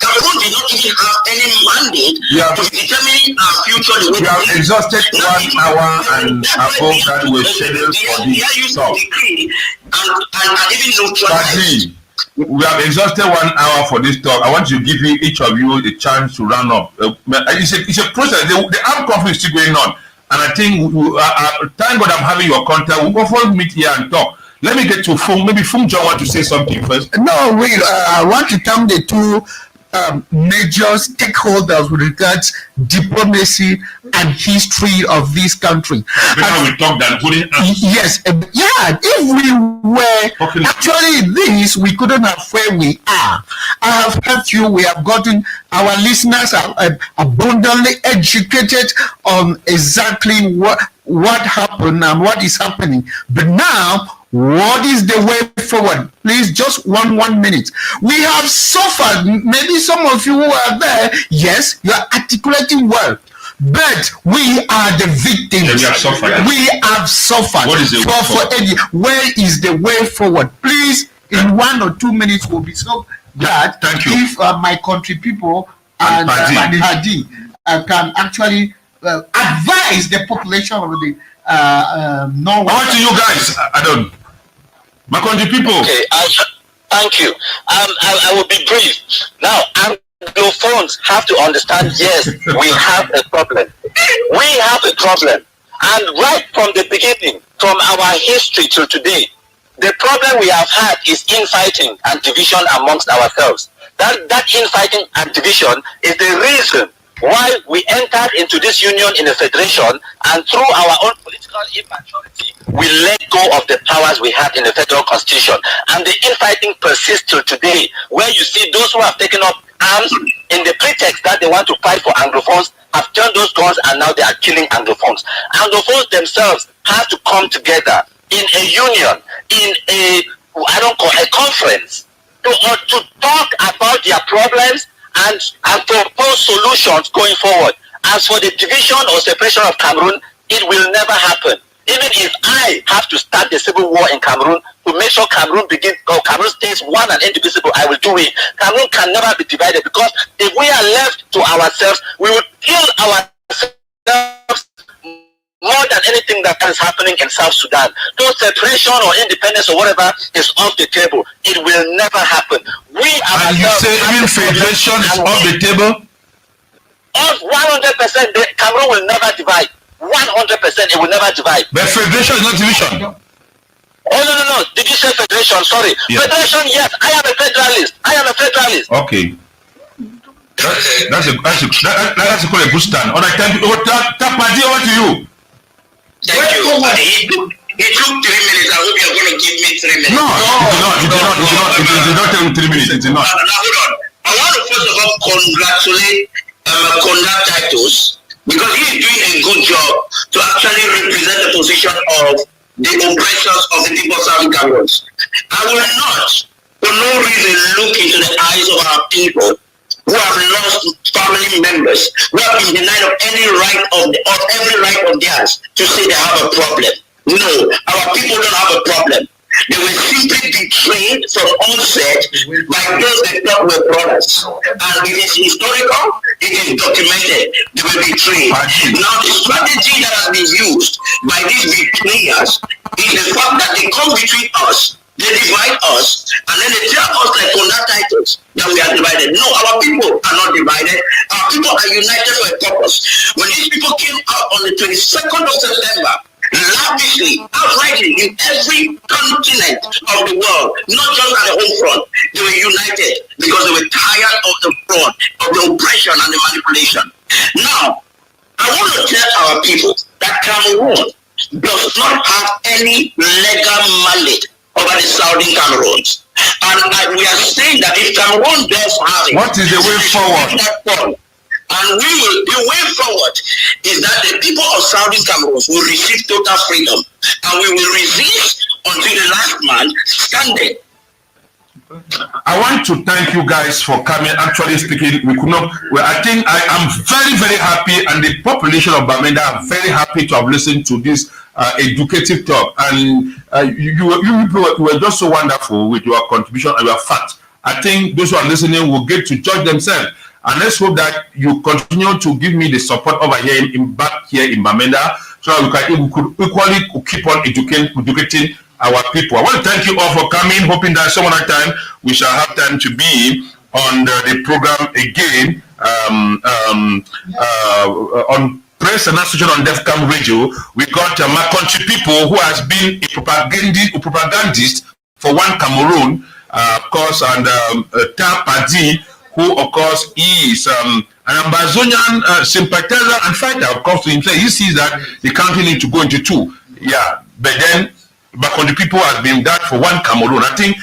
[SPEAKER 4] Cameroon did not even have any mandate to determine our future.
[SPEAKER 1] We have exhausted 1 hour and above that we scheduled for this talk.
[SPEAKER 4] And even neutralized.
[SPEAKER 1] We have exhausted 1 hour for this talk. I want to give each of you a chance to round up. It's a process. The armed conflict is still going on. And I think, thank God I'm having your contact. We'll go for a meet here and talk. Let me get to Fung. Maybe Fung John want to say something first.
[SPEAKER 5] No, I want to thank the two major stakeholders with regards diplomacy and history of this country.
[SPEAKER 1] We talk that
[SPEAKER 5] yes, if we were actually this, we couldn't have where we are. I have heard you. We have gotten our listeners are abundantly educated on exactly what happened and what is happening. But now
[SPEAKER 6] What is the way forward? Please, just one minute. We have suffered. Maybe some of you who are there, yes, you are articulating well. But we are the victims.
[SPEAKER 1] Yeah, we have suffered.
[SPEAKER 6] We have suffered.
[SPEAKER 1] What is the way forward?
[SPEAKER 6] Where is the way forward? Please, in 1 or 2 minutes, we'll be so glad if my country people and Hadi can actually advise the population of the Norway.
[SPEAKER 1] Over to you guys. I don't. My country people.
[SPEAKER 3] Okay, thank you. I will be brief. Now, Anglophones have to understand, yes, we have a problem. We have a problem. And right from the beginning, from our history till today, the problem we have had is infighting and division amongst ourselves. That infighting and division is the reason why we entered into this union in a federation, and through our own political immaturity, we let go of the powers we had in the federal constitution. And the infighting persists till today, where you see those who have taken up arms in the pretext that they want to fight for Anglophones have turned those guns and now they are killing Anglophones. Anglophones themselves have to come together in a union, in a conference, to talk about their problems and propose solutions going forward. As for the division or separation of Cameroon, it will never happen. Even if I have to start the civil war in Cameroon to make sure Cameroon stays one and indivisible, I will do it. Cameroon can never be divided, because if we are left to ourselves, we will kill ourselves more than anything that is happening in South Sudan. So separation or independence or whatever is off the table. It will never happen.
[SPEAKER 1] And you say even federation is off the table?
[SPEAKER 3] 100%, Cameroon will never divide. 100%, it will never divide.
[SPEAKER 1] But federation is not division.
[SPEAKER 3] Oh, no. Did you say federation? Sorry. Yeah. Federation, yes. I am a federalist.
[SPEAKER 1] Okay. That's a good stand. All right, thank you. Tapadi, over to you.
[SPEAKER 4] Thank you. It took 3 minutes. I hope you're going to give me 3 minutes.
[SPEAKER 1] No, it did not take 3 minutes. It did not.
[SPEAKER 4] Hold on. I want to first of all congratulate Conduct Titus, because he's doing a good job to actually represent the position of the oppressors of the people of Southern Cameroon. I will not, for no reason, look into the eyes of our people who have lost family members, who have been denied of any right of every right of theirs to say they have a problem. No, our people don't have a problem. They were simply betrayed from onset by those they thought were brothers. And it is historical, it is documented. They were betrayed. Now the strategy that has been used by these betrayers is the fact that they come between us, they divide us, and then they tell us like Conduct Titus that we are divided. No, our people are not divided. Our people are united for a purpose. When these people came out on the 22nd of September, lavishly, outrightly, in every continent of the world, not just at the home front, they were united because they were tired of the fraud, of the oppression and the manipulation. Now, I want to tell our people that Cameroon does not have any legal mandate over the Southern Cameroons. And we are saying that if Cameroon does have it,
[SPEAKER 1] what is the way forward?
[SPEAKER 4] And the way forward is that the people of Southern Cameroon will receive total freedom, and we will resist until the last man standing.
[SPEAKER 1] I want to thank you guys for coming. Actually speaking, I think I am very, very happy, and the population of Bamenda are very happy to have listened to this educative talk. And you people were just so wonderful with your contribution and your facts. I think those who are listening will get to judge themselves. And let's hope that you continue to give me the support over here back here in Bamenda, so that we could equally keep on educating our people. I want to thank you all for coming, hoping that some other time we shall have time to be on the program again on Press and Association on NDEFCAM Radio. We got my country people who has been a propagandist for one Cameroon, of course, and Tapadi, who of course is an Ambazonian sympathizer and fighter. Of course, to himself, he sees that the country needs to go into two. Yeah, but then back on the people has been that for one Cameroon. I think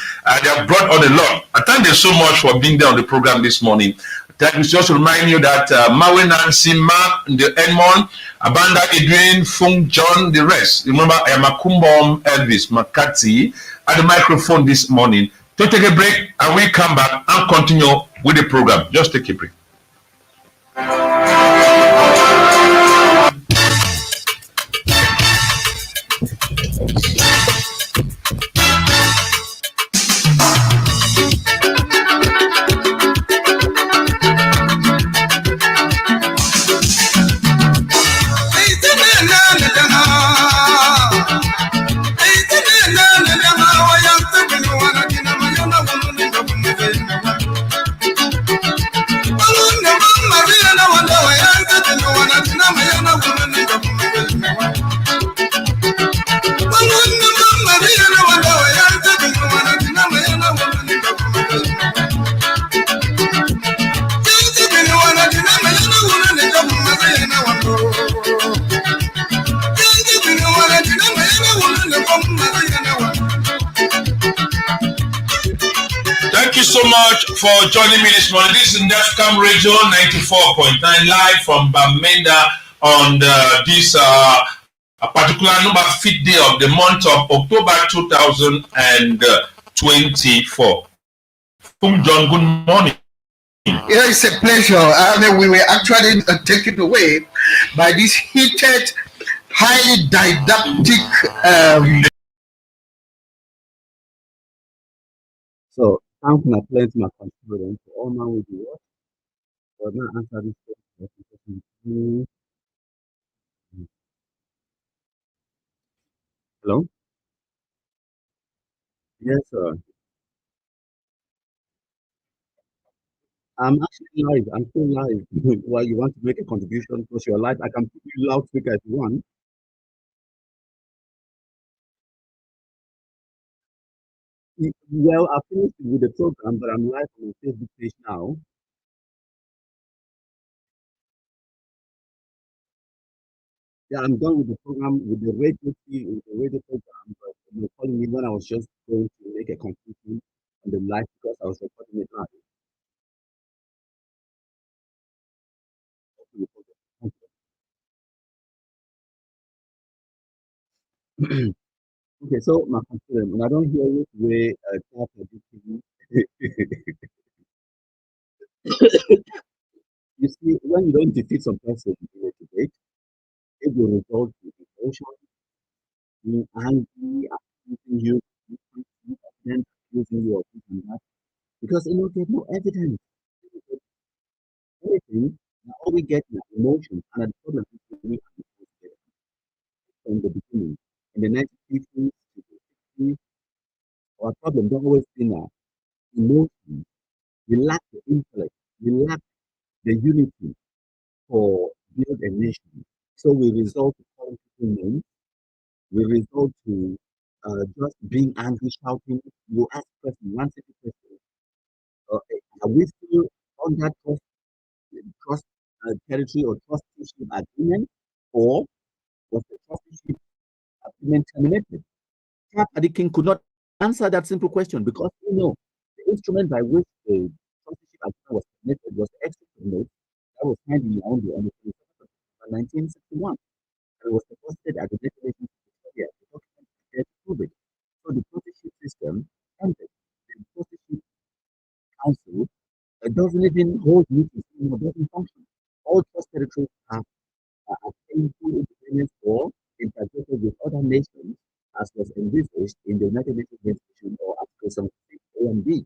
[SPEAKER 1] they have brought on a lot. I thank them so much for being there on the program this morning. That is just to remind you that Mawe Nancy, Ma, the Edmond, Abanda, Adrian, Fung, John, the rest. Remember, I am Akumbom, Elvis, McCarthy at the microphone this morning to take a break, and we come back and continue with the program. Just take a break. Thank you so much for joining me this morning. This is NDEFCAM Radio 94.9 live from Bamenda on this particular number 5th day of the month of October 2024. Fung John, good morning.
[SPEAKER 6] Yeah, it's a pleasure. I mean, we were actually taken away by this heated, highly didactic.
[SPEAKER 7] So, thank my plenty my contribution to all my with the work. But not answer this question. Hello? Yes, sir. I'm actually live. I'm still live. While you want to make a contribution because you're live, I can put you loudspeaker if you want. Well, I finished with the program, but I'm live on the Facebook page now. Yeah, I'm done with the program, with the radio program, but they were calling me when I was just going to make a contribution on the live because I was recording it live. Okay, so my concern, when I don't hear it, we talk you see, when you don't defeat some person in a debate, it will result in emotion, being angry, accusing you, then accusing you of this and that, because you know there's no evidence. Anything, all we get is emotion, and the problem is we from the beginning. In the 1950s, 60s, our problem don't always been emotion. We lack the intellect. We lack the unity for build a nation. So we resort to calling people names. We resort to just being angry, shouting. You ask question, one simple question. Are we still on that trust territory or trusteeship agreement, or was the trusteeship agreement terminated? The king could not answer that simple question because you know the instrument by which the trusteeship agreement was terminated was the exit note that was signed in Yaoundé on the 27th of 1961. It was deposited at the Declaration of Victoria. The document prepared to prove it. So the trusteeship system ended. The trusteeship council doesn't even hold meetings anymore, doesn't function. All trust territories are attained full independence or integrated with other nations as was envisaged in the United Nations Constitution or Article 76 A and B.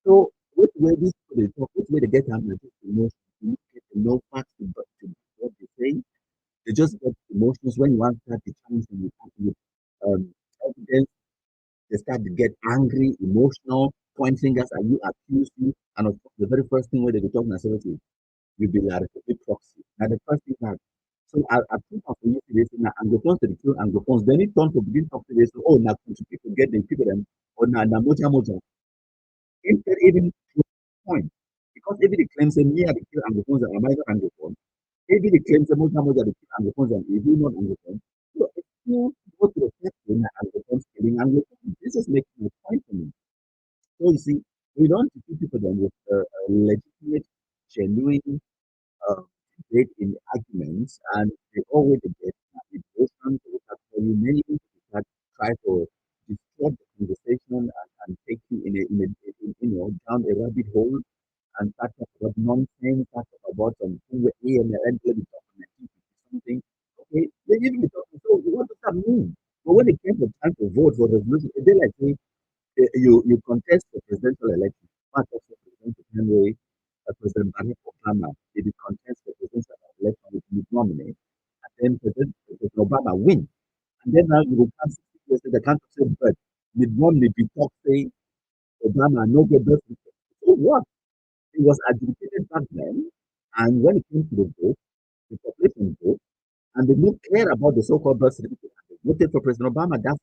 [SPEAKER 7] So, which way these people talk, which way they get out and just emotions, get no facts to what they say. They just get emotions when you want to start the challenge and you start with evidence. They start to get angry, emotional, point fingers at you, accuse you, and of course, the very first thing where they talk nationality, you be like a big proxy. Now the first thing that so I think of you today, now Anglophones to the two Anglophones, then it turn to begin talk today, so oh now people get the people them or now moja. Instead even to point. Because if it claims a near the kill Anglophones and American Anglophone, maybe the claims the moja the kill Anglophones and if you not Anglophone, so if you go to the first thing Anglophones killing Anglophones, this is making a point for me. So you see, we don't see people then with legitimate, genuine debate in arguments, and they always debate. It goes on to start for you many people that try to distort the conversation and take you in down a rabbit hole and start talking about nonsense, start talking about something where AML, let me talk on something. Okay, they even be talking. So what does that mean? But when it came to time to vote for resolution, they like say you contest the presidential election. Part of the President Henry, President Barack Obama, they did contest the presidential election with his nominee, and then President Obama win. And then now you will come 60 years later, the country say, but did normally be talk saying Obama no get birth certificate. So what? It was agitated back then, and when it came to the vote, the population vote, and they don't care about the so-called birth certificate. They voted for President Obama. That's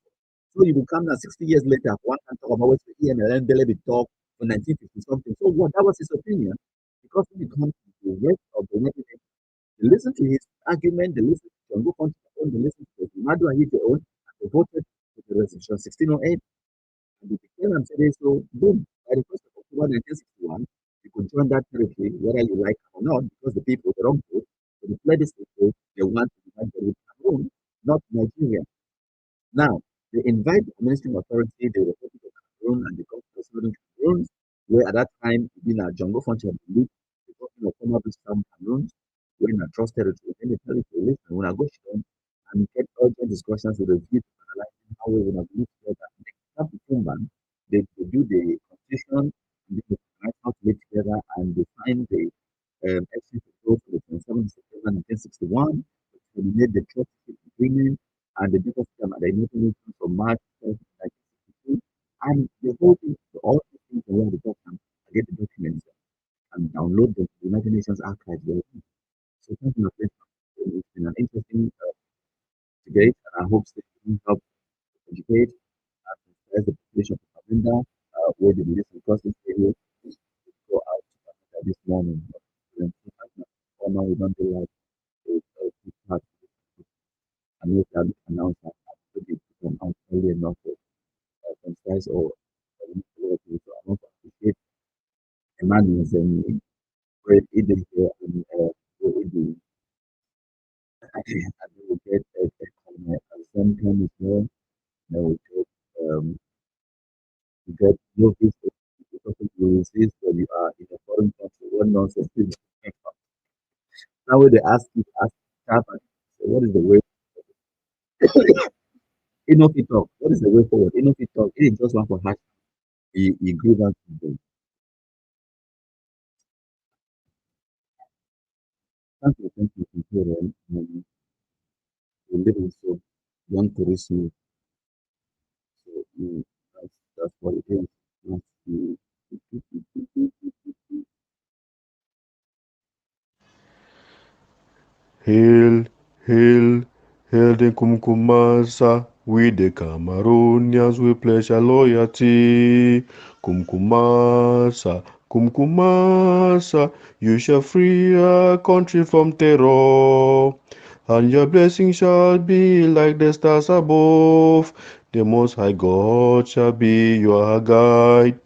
[SPEAKER 7] so you will come now 60 years later, one can talk about what the ENLN Bele talk for 1950 something. So what? That was his opinion. Because when it comes to the rest of the United States, they listen to his argument, they listen to John Gofon, they listen to Madu Ahidjo own, and they voted for the resolution 1608. And they became and said, so boom, by the 1st of October 1961, you could join that territory whether you like it or not, because the people, they don't vote. So the plebiscite vote, they want to divide the Cameroon, not Nigeria. Now, they invite the administrative authority, the Republic of Cameroon, and the government of Southern Cameroon, where at that time, in a jungle function, the government of former British Cameroon, were in a trust territory, and the territory listen, when I go to them, and get urgent discussions with the view to analyzing how we will live together. They do the constitution, and they decide how to live together, and they find the exchange of votes for the 27th September 1961, which made the trust agreement and the biggest scam at the United Nations from March 1962. And the whole thing, all these things are where the document, I get the documents and download the United Nations archives. So thank you, my friend. It's been an interesting debate, and I hope that you can help educate as the population of Canada, where the listen because this area go out this morning. Former, we don't do like a and we can announce that to come out early enough to concise or so I want to appreciate Emmanuel and great either here and we will get at the same time as well. Now we get no visa because you resist when you are in a foreign country. What nonsense is now they ask you to ask staff so what is the way enough it talk? What is the way forward? Enough it talk. It is just one for hash. He grew that to thank you, thank you, we live in so young to receive. So that's what it is. That's the,
[SPEAKER 8] Hail, hail, hail the Kumkumasa. We the Cameroonians, we pledge our loyalty. Kumkumasa, Kumkumasa, you shall free our country from terror. And your blessing shall be like the stars above. The Most High God shall be your guide.